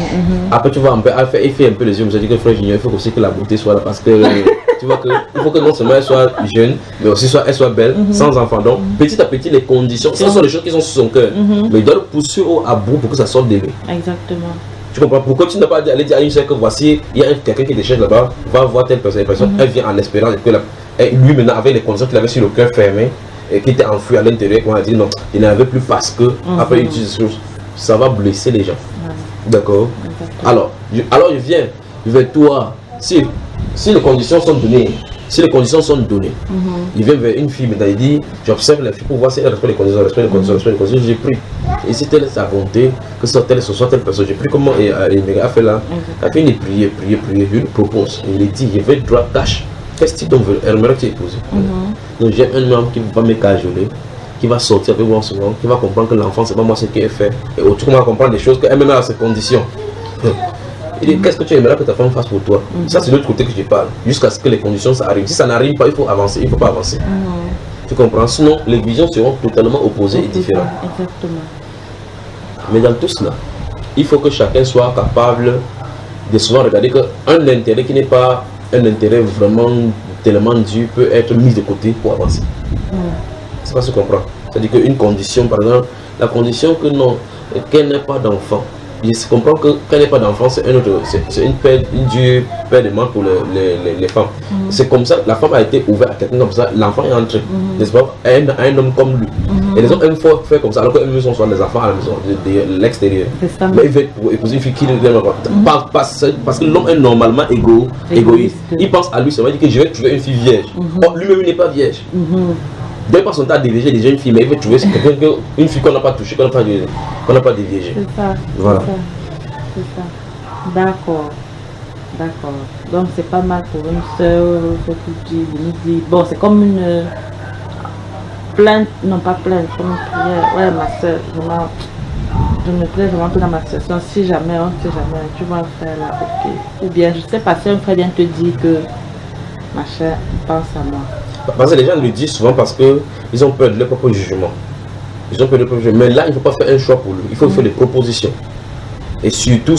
Après, tu vois, elle fait un peu les yeux, mais ça dit que frère Junior, il faut aussi que la beauté soit là, parce que tu vois que il faut que non seulement elle soit jeune, mais aussi elle soit belle, sans enfant. Donc, petit à petit, les conditions, ce sont les choses qui sont sur son cœur, mais il doit le pousser à bout pour que ça sorte de lui. Exactement. Tu comprends? Pourquoi tu n'as pas allé dire à une sœur que voici, il y a quelqu'un qui te cherche là-bas, va voir telle personne, elle vient en espérant que lui maintenant avec les conditions qu'il avait sur le cœur fermé et qui était enfui à l'intérieur, on a dit non, il n'en avait plus parce que après il dit ça va blesser les gens. D'accord? Alors je viens vers toi, si les conditions sont données, il vient vers une fille, mais il dit, j'observe la fille pour voir si elle respecte les conditions, j'ai pris. Et si telle est sa volonté, que ce soit telle personne, j'ai pris comment elle a fait là. Elle a fait une prière, je lui propose. Il lui dit, je vais droit cash. Qu'est-ce que tu veux? Elle aimerait que tu épouses. Donc j'ai un homme qui va me cajoler, qui va sortir avec moi souvent, qui va comprendre que l'enfant, c'est pas moi ce qui est fait. Et autrement, on va comprendre des choses qu'elle-même a à ses conditions. Il dit, qu'est-ce que tu aimerais que ta femme fasse pour toi? Ça, c'est de l'autre côté que je parle. Jusqu'à ce que les conditions ça arrive. Si ça n'arrive pas, il faut avancer. Il ne faut pas avancer. Tu comprends? Sinon, les visions seront totalement opposées et différentes. Exactement. Mais dans tout cela, il faut que chacun soit capable de souvent regarder qu'un intérêt qui n'est pas un intérêt vraiment tellement dur peut être mis de côté pour avancer. C'est pas ce qu'on comprend. C'est-à-dire qu'une condition, par exemple, la condition que non, qu'elle n'ait pas d'enfant. Je comprends que quand elle n'est pas d'enfant, c'est une dure paire de manque pour les femmes. C'est comme ça, la femme a été ouverte à quelqu'un comme ça, l'enfant est entré, n'est-ce pas, à un homme comme lui. Et les hommes aiment faire comme ça, alors qu'eux sont soit des enfants à la maison, de l'extérieur. Mais il veut épouser une fille qui ne l'aime pas. Parce que l'homme est normalement égoïste. Il pense à lui, ça veut dire que je vais trouver une fille vierge. Or, lui-même, il n'est pas vierge. Il ne pas son temps à dévierger déjà une fille, mais il veut trouver une fille qu'on n'a pas touchée, qu'on n'a pas déviégée. C'est ça. Voilà. C'est ça. D'accord. Donc c'est pas mal pour une soeur, ce qui dit. Bon, c'est comme une plainte, non pas plainte, comme une prière. Ouais, ma soeur, je me plais vraiment que dans ma situation, si jamais, tu vas faire là, ok. Ou bien, je sais pas, si un frère vient te dire que machin, pense à moi. Parce que les gens le disent souvent parce qu'ils ont peur de leur propre jugement. Mais là, il ne faut pas faire un choix pour lui. Il faut faire des propositions. Et surtout,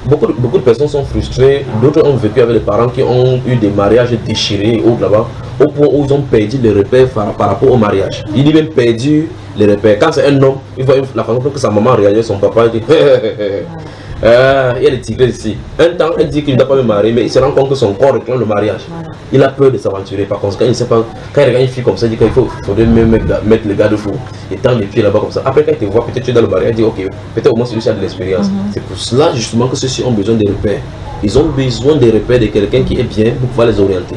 beaucoup de personnes sont frustrées. D'autres ont vécu avec les parents qui ont eu des mariages déchirés et autres là-bas, au point où ils ont perdu les repères par rapport au mariage. Il dit même perdu les repères. Quand c'est un homme, il voit la façon que sa maman réagit, son papa, il dit il y a des tigres ici. Un temps, elle dit qu'il ne doit pas me marier, mais il se rend compte que son corps réclame le mariage. Il a peur de s'aventurer. Par conséquent, il ne sait pas. Quand il regarde une fille comme ça, il dit qu'il faudrait même mettre le garde-fou et tendre les pieds là-bas comme ça. Après, quand il te voit, peut-être tu es dans le mariage, il dit ok, peut-être au moins celui-ci a de l'expérience. C'est pour cela justement que ceux-ci ont besoin des repères. Ils ont besoin des repères de quelqu'un qui est bien pour pouvoir les orienter.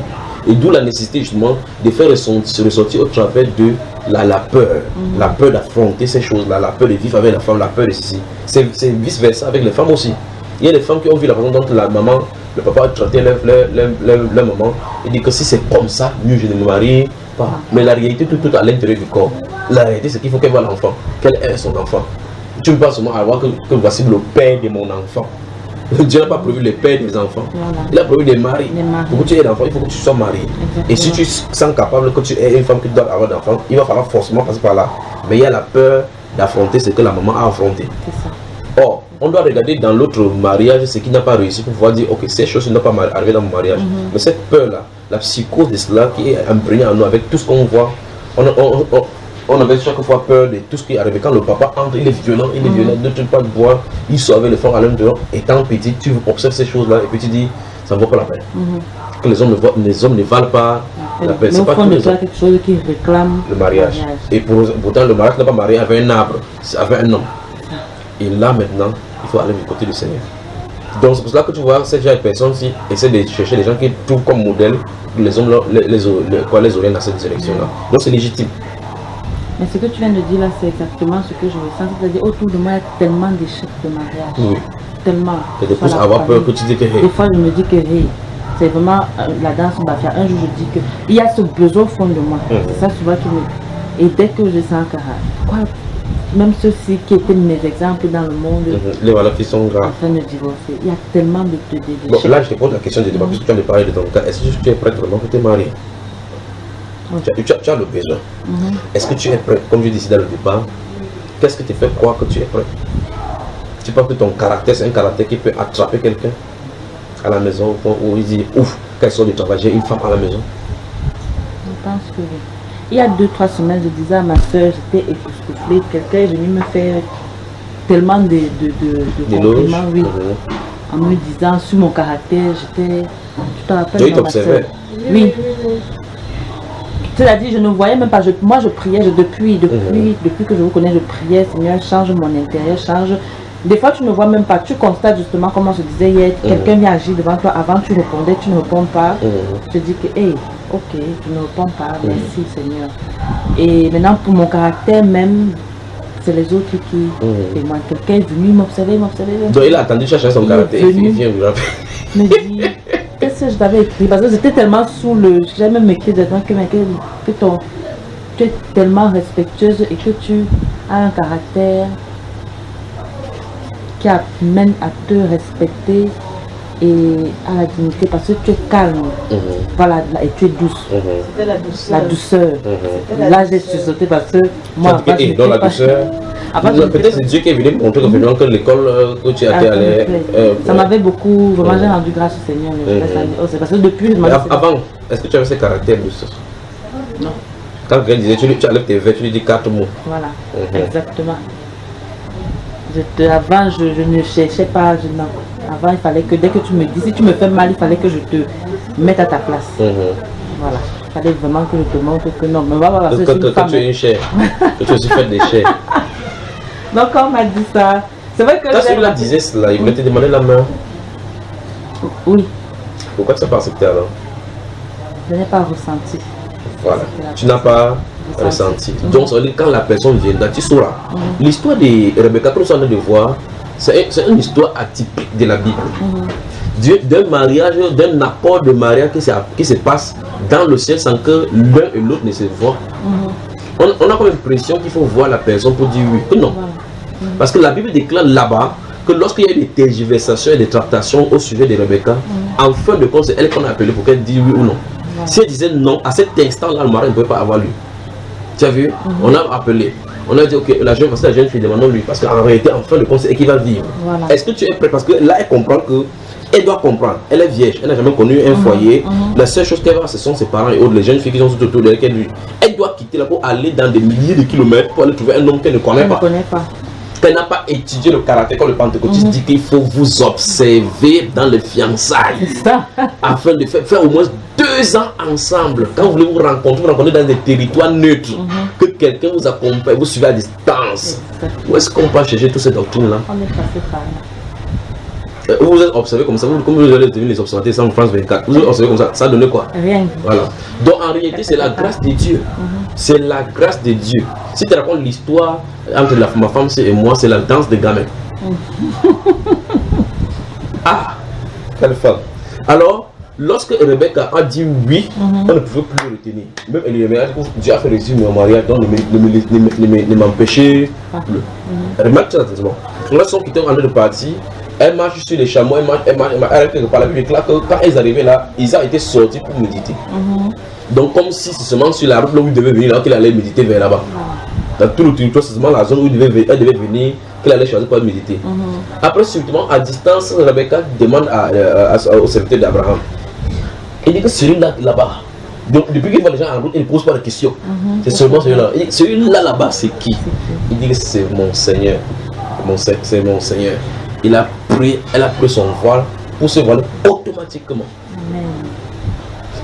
Et d'où la nécessité justement de faire se ressortir au travers de la peur. La peur d'affronter ces choses-là, la peur de vivre avec la femme, la peur de ceci. C'est vice-versa avec les femmes aussi. Il y a des femmes qui ont vu la façon dont la maman, le papa traitait leur maman et dit que si c'est comme ça, mieux je ne me marie pas. Mais la réalité, tout à l'intérieur du corps. La réalité, c'est qu'il faut qu'elle voie l'enfant, qu'elle ait son enfant. Tu ne peux pas seulement avoir que voici le père de mon enfant. Dieu n'a pas prévu le père des enfants. Voilà. Il a prévu des maris. Pour que tu aies des enfants, il faut que tu sois marié. Exactement. Et si tu sens capable que tu es une femme qui doit avoir d'enfants, il va falloir forcément passer par là. Mais il y a la peur d'affronter ce que la maman a affronté. Or, on doit regarder dans l'autre mariage ce qui n'a pas réussi pour pouvoir dire ok, ces choses ne doivent pas arriver dans mon mariage. Mais cette peur-là, la psychose de cela qui est imprégnée en nous avec tout ce qu'on voit, on avait chaque fois peur de tout ce qui arrive. Quand le papa entre, il est violent, ne te pas de boire, il sort avec le fort à l'intérieur. Étant petit, tu observes ces choses-là et puis tu dis, ça ne vaut pas la peine. Que les hommes ne valent pas la peine. C'est pas quelque chose qui réclame le mariage. Et pourtant, le mariage n'est pas marié avec un arbre, c'est avec un homme. Et là maintenant, il faut aller du côté du Seigneur. Donc c'est pour cela que tu vois, ces personnes-ci essaient de chercher des gens qui trouvent comme modèle les hommes les orientent dans cette direction-là. Donc c'est légitime. Mais ce que tu viens de dire là, c'est exactement ce que je ressens. C'est-à-dire autour de moi, il y a tellement d'échecs de mariage. tellement. Et des fois, avoir peur que tu dis que hey. Des fois, je me dis que hey, c'est vraiment la danse mafia. Un jour, je dis que il y a ce besoin au fond de moi. C'est ça souvent qui me... Et dès que je sens que quoi, même ceux-ci qui étaient mes exemples dans le monde, les valeurs qui sont graves. En train de divorcer. Il y a tellement de bon, là, je te pose la question de débat, puisque tu as parlé de ton cas. Est-ce que tu es prête vraiment que tu es mariée? Tu as le besoin. Est-ce que tu es prête? Comme je disais dans le débat, qu'est-ce qui te fait croire que tu es prête? Tu penses que ton caractère, c'est un caractère qui peut attraper quelqu'un à la maison au point où il dit ouf, qu'elle sort du travail, j'ai une femme à la maison? Je pense que oui. Il y a 2-3 semaines, je disais à ma soeur, j'étais époustouflée, quelqu'un est venu me faire tellement de compliments, oui, en me disant sur mon caractère, j'étais... Tu te rappelles? Oui, t'observais. Oui. C'est-à-dire, je ne voyais même pas, moi je priais, depuis que je vous connais, je priais, Seigneur, change mon intérieur, change... Des fois, tu ne vois même pas, tu constates justement, comme je disais hier, quelqu'un vient agir devant toi, avant tu répondais, tu ne réponds pas. Je te dis que, hey, ok, tu ne réponds pas, merci Seigneur. Et maintenant, pour mon caractère même, c'est les autres qui témoignent. Quelqu'un est venu m'observer. Donc il a attendu chercher son caractère, il vient vous rappeler. Me dit, qu'est-ce que je t'avais écrit? Parce que j'étais tellement sous le... J'ai même écrit dedans que tu es tellement respectueuse et que tu as un caractère qui amène à te respecter et à la dignité parce que tu es calme, voilà, et tu es douce. C'était la douceur. La douceur. Là, j'ai sauté parce que moi, dans la douceur. Peut-être c'est Dieu qui est venu me montrer que l'école que tu as été allé. Ça m'avait beaucoup, vraiment, j'ai rendu grâce au Seigneur. C'est parce que depuis. Avant, est-ce que tu avais ce caractère douce? Non. Quand quelqu'un disait, tu enlèves tes verres, tu lui dis 4 mots. Voilà, exactement. Avant, je ne cherchais pas, avant il fallait que dès que tu me dis, si tu me fais mal, il fallait que je te mette à ta place. Voilà, il fallait vraiment que je te montre que non, mais voilà, parce que tu es une chair, que tu es aussi faite des chairs. Donc quand on m'a dit ça, c'est vrai que... Quand celui-là disait cela, il voulait te demander la main. Oui. Pourquoi tu n'as pas accepté alors? Je n'ai pas ressenti. Voilà, tu n'as pas ressenti. Donc, quand la personne viendra, tu sauras. L'histoire de Rebecca, que nous sommes en train de voir, c'est une histoire atypique de la Bible. D'un mariage, d'un accord de mariage qui se passe dans le ciel sans que l'un et l'autre ne se voient. On a comme l'impression qu'il faut voir la personne pour dire oui. Que non. Parce que la Bible déclare là-bas que lorsqu'il y a des tergiversations et des tractations au sujet de Rebecca, en fin de compte, c'est elle qu'on a appelée pour qu'elle dise oui ou non. Si elle disait non, à cet instant-là, le mari ne pouvait pas avoir lieu. Tu as vu? On a appelé. On a dit, ok, la jeune fille, demandons-lui. Parce qu'en réalité, en fin de compte, c'est elle qui va vivre. Est-ce que tu es prêt? Parce que là, elle comprend que... Elle doit comprendre. Elle est vierge. Elle n'a jamais connu un foyer. La seule chose qu'elle va, ce sont ses parents et autres, les jeunes filles qui sont tout autour d'elle. Elle doit quitter là pour aller dans des milliers de kilomètres pour aller trouver un homme qu'elle ne connaît pas. Qu'elle n'a pas étudié le caractère comme le pentecôtiste dit qu'il faut vous observer dans les fiançailles afin de faire au moins 2 ans ensemble. Quand vous voulez vous rencontrer dans des territoires neutres, que quelqu'un vous accompagne, vous suivez à distance. Où est-ce qu'on peut chercher toutes ces doctrines-là? On est passé par là. Vous vous êtes observé comme ça, comme vous allez devenir les observateurs sans France 24. Vous êtes observé comme ça, ça donne quoi? Rien. Voilà. Donc en réalité, c'est la grâce de Dieu. C'est la grâce de Dieu. Si tu racontes l'histoire entre ma femme et moi, c'est la danse des gamins. Ah, quelle femme. Alors, lorsque Rebecca a dit oui, on ne pouvait plus le retenir. Même Elie a dit que Dieu a fait réussir mon mariage, donc ne m'empêcher plus. Remarque ça, attention. Lorsqu'ils sont quittés en train de partir, elle marche sur les chameaux, elle marche quelque part. La Bible déclare que quand ils arrivaient là, ils ont été sortis pour méditer. Donc comme si c'est seulement sur la route là où ils devaient venir, là qu'il allait méditer vers là-bas. Dans tout le territoire, c'est seulement la zone où elle devait venir, qu'il allait choisir pour méditer. Après, subitement, à distance, Rebecca demande au serviteur d'Abraham. Il dit que celui-là là-bas. Donc depuis qu'il voit les gens en route, il ne pose pas de questions. C'est seulement celui-là. Celui-là là-bas, c'est qui? Il dit que c'est mon Seigneur. C'est mon Seigneur. Elle a pris son voile pour se voiler automatiquement.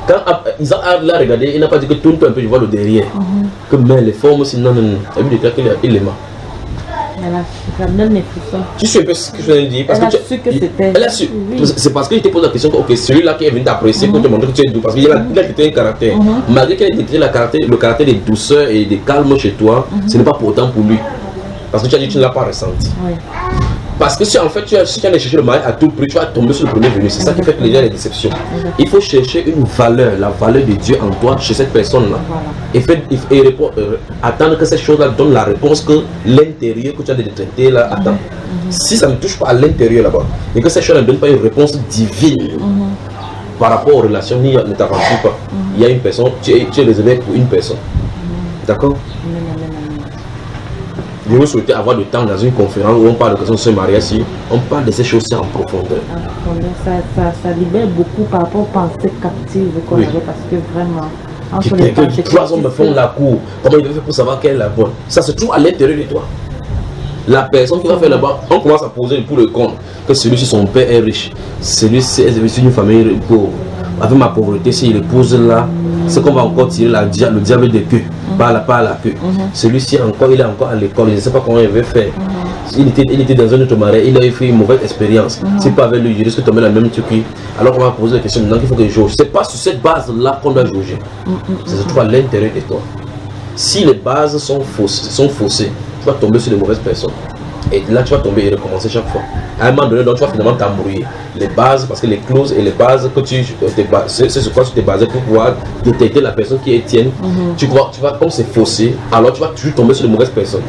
Quand Isaac l'a regardé, il n'a pas dit que tourne-toi un peu, je vois le derrière. Que mais les formes aussi, non. Elle lui déclare qu'il aima. Ça me donne les frissons. Tu sais un peu ce que je viens de dire? Parce elle a su que c'était. Elle a su. C'est parce que je te pose la question que ok, celui-là qui est venu t'apprécier pour te montrer que tu es doux. Parce qu'il a déclaré un caractère. Malgré qu'il ait déclaré le caractère de douceur et de calme chez toi, ce n'est pas pourtant pour lui. Parce que tu as dit que tu ne l'as pas ressenti. Parce que si en fait tu as cherché le mariage à tout prix, tu vas tomber sur le premier venu. C'est ça qui fait que les gens ont des déceptions. Il faut chercher une valeur, la valeur de Dieu en toi, chez cette personne-là. Attendre que cette chose-là donne la réponse que l'intérieur que tu as de traiter là attend. Si ça ne touche pas à l'intérieur là-bas, et que cette chose ne donne pas une réponse divine par rapport aux relations, ne t'aventure pas. Il y a une personne, tu es réservé pour une personne. D'accord? Je vous souhaite avoir du temps dans une conférence où on parle de question de ce mariage, on parle de ces choses-ci en profondeur. Ça libère beaucoup par rapport aux pensées captives qu'on avait, parce que vraiment, entre les pensées 3 hommes me font la cour, comment il fait pour savoir quelle est la bonne? Ça se trouve à l'intérieur de toi. La personne qui va faire là-bas, on commence à poser pour le compte que celui-ci, son père est riche, celui-ci est une famille pauvre. Avec ma pauvreté, s'il épouse là, c'est qu'on va encore tirer le diable de queue, par la queue. Celui-ci encore, il est encore à l'école, je ne sais pas comment il veut faire. Il était dans un autre mariage, il a fait une mauvaise expérience. C'est pas avec le juriste que tu mets la même truc. Alors on va poser la question maintenant qu'il faut que je jauge. C'est pas sur cette base-là qu'on doit jauger. Ça se trouve à l'intérieur de toi. Si les bases sont faussées, tu vas tomber sur de mauvaises personnes. Et là, tu vas tomber et recommencer chaque fois. À un moment donné, donc, tu vas finalement t'embrouiller. Les bases, parce que les clauses et les bases que c'est sur quoi tu t'es basé pour pouvoir détecter la personne qui est tienne. Tu vas, comme c'est faussé, alors tu vas toujours tomber sur de mauvaises personnes.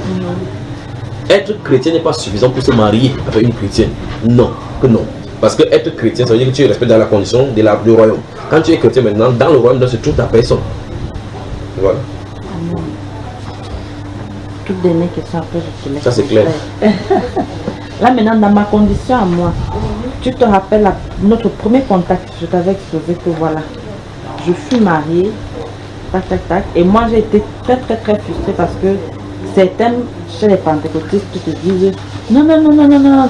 Être chrétien n'est pas suffisant pour se marier avec une chrétienne. Non, que non. Parce que être chrétien, ça veut dire que tu respectes dans la condition du royaume. Quand tu es chrétien maintenant, dans le royaume, c'est toute ta personne. Voilà. Toute dernière question, après je te laisse. Ça c'est clair. Là maintenant, dans ma condition à moi, tu te rappelles notre premier contact, je t'avais exposé que voilà, je suis mariée, tac, et moi j'ai été très frustrée parce que certains chez les pentecôtistes te disent non,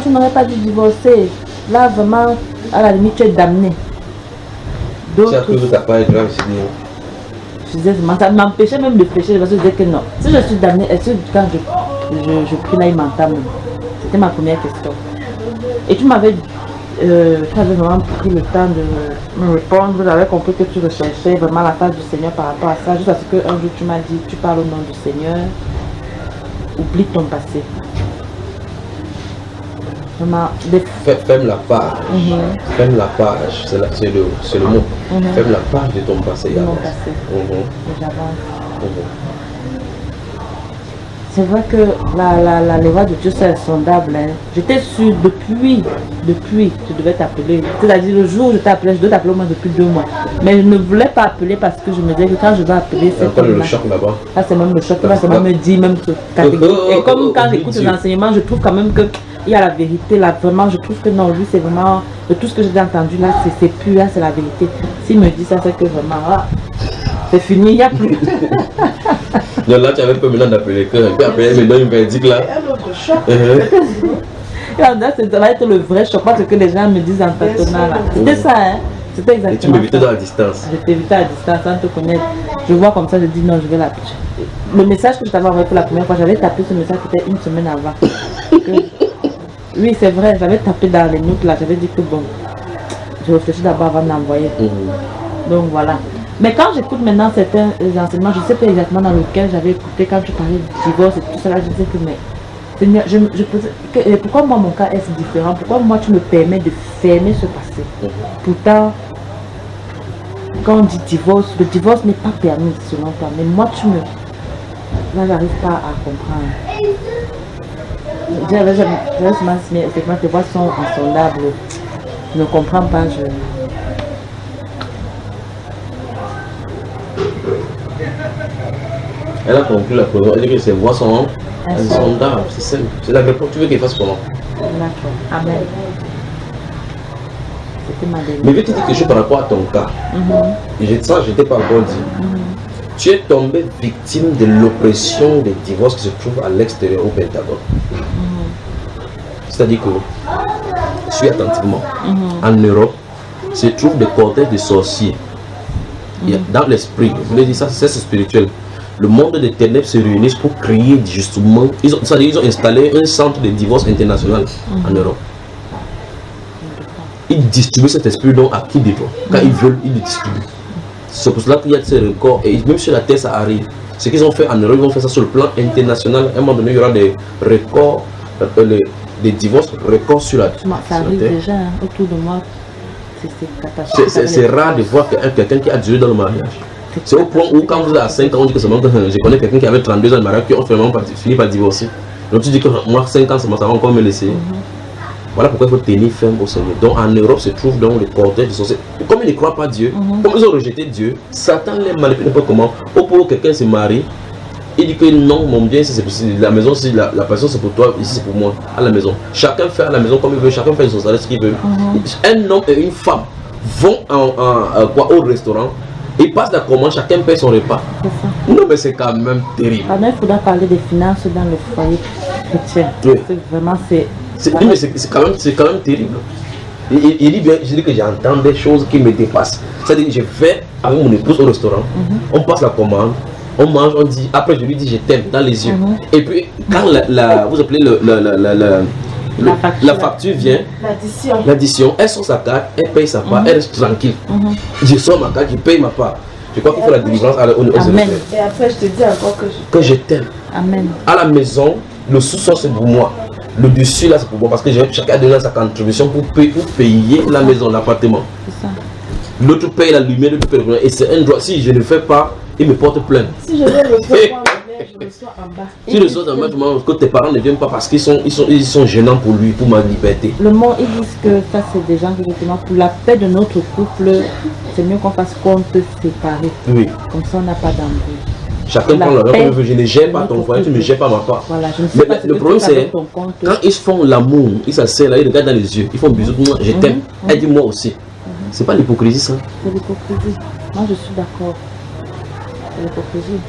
tu n'aurais pas dû divorcer. Là vraiment, à la limite, tu es damné. D'autres. Ça m'empêchait même de pécher parce que je disais que non. Si je suis damnée, est-ce que quand je prie là, il m'entame? C'était ma première question. Et tu avais vraiment pris le temps de me répondre. J'avais compris que tu recherchais vraiment la face du Seigneur par rapport à ça. Juste parce qu'un jour tu m'as dit, tu parles au nom du Seigneur, oublie ton passé. Vraiment, ferme la page. Ferme la page, c'est le mot. Ferme la page de ton passé. C'est vrai que la loi de Dieu c'est insondable. Hein. J'étais sûre depuis, je devais t'appeler. C'est-à-dire le jour où je t'ai appelé, je dois t'appeler au moins depuis 2 mois. Mais je ne voulais pas appeler parce que je me disais que quand je vais appeler, c'est le choc là-bas. Ça c'est même le choc, ça me dit même ce catégorie. Et comme quand j'écoute les enseignements, je trouve quand même que il y a la vérité là, vraiment je trouve que non, lui c'est vraiment, de tout ce que j'ai entendu là, c'est pur, là c'est la vérité. S'il me dit ça, c'est que vraiment, c'est fini, il n'y a plus. Donc là tu avais peur maintenant d'appeler que, il peut appeler maintenant une verdict là. Un autre choc. Ça va être le vrai choc, parce que les gens me disent en tâtonnant là. C'était ça, hein. C'était exactement. Et tu m'évitais dans la distance. Je t'évitais à distance sans te connaître. Je vois comme ça, je dis non, je vais l'appeler. Le message que je t'avais envoyé pour la première fois, j'avais tapé ce message peut-être 1 semaine avant. Oui, c'est vrai, j'avais tapé dans les notes là, j'avais dit que bon, je réfléchis d'abord avant d'envoyer. Donc voilà. Mais quand j'écoute maintenant certains enseignements, je ne sais pas exactement dans lequel j'avais écouté quand tu parlais du divorce et tout cela, je disais que mais Seigneur, pourquoi moi mon cas est différent? Pourquoi moi tu me permets de fermer ce passé? Pourtant, quand on dit divorce, le divorce n'est pas permis selon toi, mais moi tu me... Là j'arrive pas à comprendre. J'avais seulement dit, mais effectivement tes voix sont insondables. Je ne comprends pas, Elle a conclu la première, elle dit que ses voix sont insondables, c'est simple. C'est la réponse, tu veux qu'elle fasse comment? D'accord, amen. C'était ma dernière. Mais je vais te dire quelque chose par rapport à ton cas. Ça, je n'étais pas encore dit. Tu es tombé victime de l'oppression des divorces qui se trouvent à l'extérieur au Pentagone. C'est-à-dire que, suis attentivement, en Europe, se trouvent des cortèges de sorciers. Dans l'esprit, je voulais dire ça, c'est spirituel. Le monde des ténèbres se réunissent pour créer justement, ils ont installé un centre de divorce international en Europe. Ils distribuent cet esprit donc à qui de toi. Quand ils veulent, ils le distribuent. C'est pour cela qu'il y a ces records, et même sur la terre ça arrive. Ce qu'ils ont fait en Europe, ils vont faire ça sur le plan international. À un moment donné, il y aura des records les divorces précoces sur la Ça arrive terre. déjà hein, autour de moi. C'est catastrophique. C'est rare de voir quelqu'un qui a duré dans le mariage. C'est au point où quand vous êtes à 5 ans, on dit que c'est bon, je connais quelqu'un qui avait 32 ans de mariage, qui ont finalement fini par divorcer. Donc tu dis que moi 5 ans, ça va encore me laisser. Voilà pourquoi il faut tenir ferme au Seigneur. Donc en Europe se trouve donc le cortège des sorciers. Comme ils ne croient pas Dieu, comme ils ont rejeté Dieu, Satan les manipule pas comment. Au point où quelqu'un se marie, il dit que non, mon bien, c'est possible. La maison, si la personne c'est pour toi, ici c'est pour moi, à la maison. Chacun fait à la maison comme il veut, chacun fait son salaire ce qu'il veut. Un homme et une femme vont au restaurant, ils passent la commande, chacun paie son repas. Non, mais c'est quand même terrible. Maintenant, il faudra parler des finances dans le foyer chrétien. Oui. C'est vraiment, c'est C'est quand même terrible. Il dit bien, je dis que j'entends des choses qui me dépassent. C'est-à-dire que je vais avec mon épouse au restaurant, on passe la commande, on mange, on dit, après je lui dis je t'aime dans les yeux. Et puis quand vous appelez la facture vient, l'addition, elle sort sa carte, elle paye sa part, elle reste tranquille. Je sors ma carte, je paye ma part. Je crois qu'il faut la délivrance aux Amen. Et après, je te dis encore que je t'aime. Amen. À la maison, le sous-sol c'est pour moi. Le dessus là c'est pour moi parce que chacun a donné sa contribution pour payer la maison, l'appartement. C'est ça. L'autre paye la lumière, l'autre paye le courant. Et c'est un droit. Si je ne le fais pas, il me porte plainte. si je veux recevoir ma mère, je reçois en bas. Si le soir que tes parents ne viennent pas parce qu'ils sont gênants pour lui, pour ma liberté. Le monde, ils disent que ça c'est des gens qui justement pour la paix de notre couple, c'est mieux qu'on fasse compte séparé. Oui. Comme ça on n'a pas d'embrouille. Chacun prend l'argent comme il veut. Je ne gère pas ton foyer, tu ne gères pas ma part. Voilà, je ne sais Mais pas ce le que problème tu fais c'est avec ton compte. quand ils font l'amour, ils s'asseyent là, ils regardent dans les yeux, ils font bisous, moi je t'aime. Elle dit moi aussi. C'est pas l'hypocrisie ça. C'est l'hypocrisie. Moi je suis d'accord. C'est l'hypocrisie.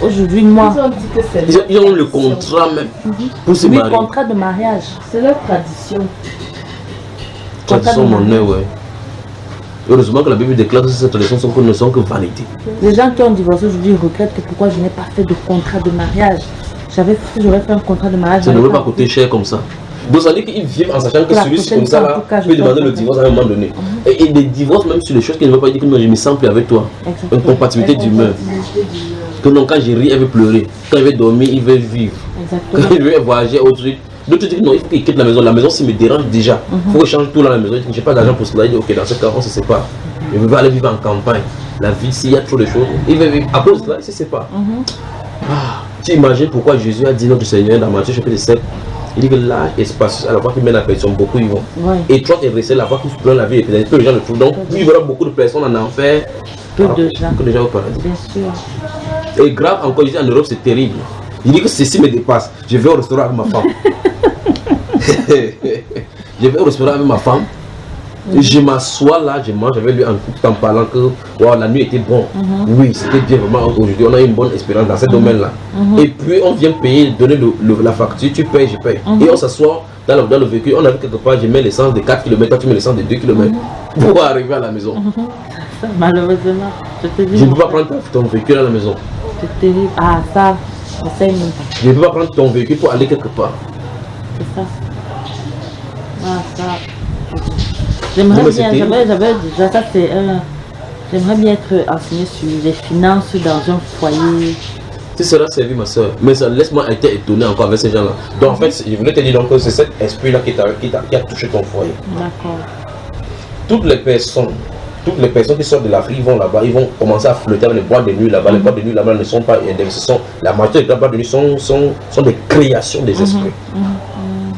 Aujourd'hui, moi, Ils ont dit que c'est Ils ont le contrat même pour se oui, marier. contrat de mariage. c'est leur tradition. Tradition monnaie, ouais. Heureusement que la Bible déclare que ces traditions ne sont que vanité. Les gens qui ont divorcé aujourd'hui regrettent que pourquoi je n'ai pas fait de contrat de mariage. J'aurais fait un contrat de mariage. Ça ne devrait pas coûter cher comme ça. Donc ça veut dire qu'ils vivent en sachant que La celui prochaine comme ça fois, en là tout cas, je peut fais demander un le divorce à un moment donné. Et des divorces même sur les choses qui ne veulent pas dire que non, je me sens plus avec toi. Exactement. Une compatibilité d'humeur. Que non, quand je ris, elle veut pleurer. Quand elle veut dormir, il veut vivre. Exactement. Quand il veut voyager, autre truc. D'autres disent non, il faut qu'il quitte la maison. La maison, s'il me dérange déjà. Il faut que je change tout dans la maison. Je n'ai pas d'argent pour cela. Il dit ok, dans ce cas, on se sépare. Je ne veux pas aller vivre en campagne. La vie, s'il y a trop de choses, il veut vivre. À cause de cela, il se sépare. Tu imagines pourquoi Jésus a dit notre Seigneur dans Matthieu chapitre 7. Il dit que l'âge espacieux, à la fois qu'il met la personne, beaucoup ils vont. Ouais. Et toi, tu es resté là-bas qui prend la vie et peu de gens le trouvent. Donc, il y aura beaucoup de personnes en enfer. Peu de gens. Que de gens au paradis. Bien sûr. Et grave encore, je dis en Europe, c'est terrible. Il dit que ceci me dépasse. Je vais au restaurant avec ma femme. Je vais au restaurant avec ma femme. Je m'assois là, je mange avec lui tout en parlant que wow, la nuit était bonne. Oui, c'était bien vraiment. Aujourd'hui, on a une bonne espérance dans ce domaine-là. Et puis, on vient payer, donner la facture, tu payes, je paye. Et on s'assoit dans le véhicule. On arrive quelque part, je mets l'essence de 4 km, toi tu mets l'essence de 2 km pour arriver à la maison. Ça, malheureusement, je te dis. Je ne peux pas prendre ton véhicule à la maison. C'est terrible. Ah, ça, j'essaye même pas. Je ne peux pas prendre ton véhicule pour aller quelque part. C'est ça. Ah, ça. Non, J'aimerais mais bien, c'est j'avais déjà, ça c'est j'aimerais bien être enseigné sur les finances dans un foyer. Tu seras servi, ma soeur. Mais laisse-moi être étonné encore avec ces gens-là. Donc en fait, je voulais te dire donc que c'est cet esprit-là qui a touché ton foyer. D'accord. Toutes les personnes qui sortent de l'Afrique, ils vont là-bas, ils vont commencer à flirter avec les boîtes de nuit là-bas. Les boîtes de nuit là-bas ne sont pas d'investissement. La majorité des boîtes de nuit sont des créations des esprits.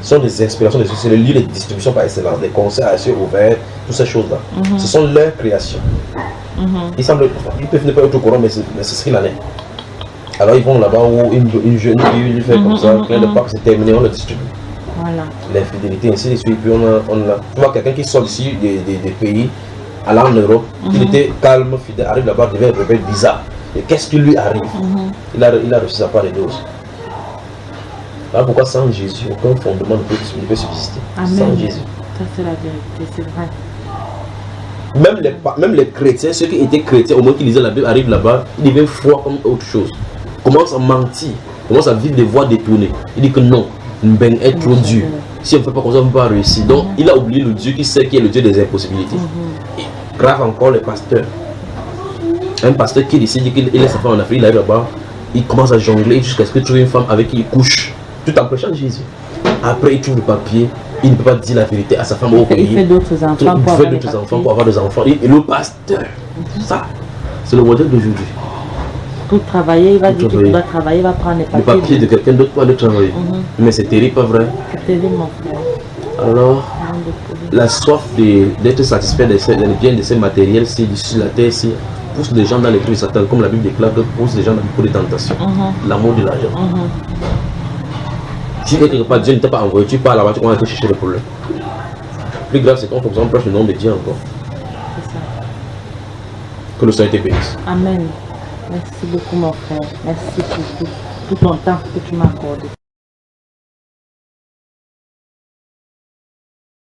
Sont des inspirations, c'est le lieu de distribution par excellence, des concerts à cieux ouverts, toutes ces choses-là. Ce sont leurs créations. Ils peuvent ne pas être au courant, mais c'est ce qu'il en est. Alors ils vont là-bas où une jeune fille lui fait comme ça, plein de parcs, c'est terminé, on le distribue. Voilà. L'infidélité, ainsi de suite. Puis on a tu vois quelqu'un qui sort ici des pays, allant en Europe, il était calme, fidèle, arrive là-bas, devient un rebelle bizarre. Et qu'est-ce qui lui arrive? Il a reçu sa part de dose. Voilà pourquoi sans Jésus, aucun fondement ne peut subsister. Amen. Sans Jésus. Ça c'est la vérité, c'est vrai. Même les chrétiens, ceux qui étaient chrétiens, au moment qu'ils lisaient la Bible, arrivent là-bas, ils deviennent froids comme autre chose. Commencent à mentir, commencent à vivre des voies détournées. Il dit que non, Mbeng est trop dur. Si on ne fait pas comme ça, on ne peut pas réussir. Donc il a oublié le Dieu qui sait qui est le Dieu des impossibilités. Et grave encore les pasteurs. Un pasteur qui décide qu'il laisse sa femme en Afrique, il arrive là-bas, il commence à jongler jusqu'à ce qu'il trouve une femme avec qui il couche. tout en prêchant Jésus. Après, il trouve le papier, il ne peut pas dire la vérité à sa femme au pays. Il fait d'autres enfants pour avoir des enfants. Et le pasteur, ça, c'est le modèle d'aujourd'hui. Pour travailler, il va dire qu'il doit travailler, il va prendre les papiers. Le papier de quelqu'un d'autre pour aller travailler. Mais c'est terrible, pas vrai? C'est terrible, mon frère. Alors, la soif d'être satisfait des biens de ces matériels, sur la terre, pousse les gens dans les trucs de Satan, comme la Bible déclare, pousse les gens dans beaucoup de tentations. L'amour de l'argent. Si quelque part Dieu ne t'a pas envoyé, tu pars là-bas, tu vas aller chercher le problème. Plus grave, c'est quand on faut prêche le nom de Dieu encore. C'est ça. Que le Seigneur te bénisse. Amen. Merci beaucoup, mon frère. Merci pour tout ton temps que tu m'as accordé.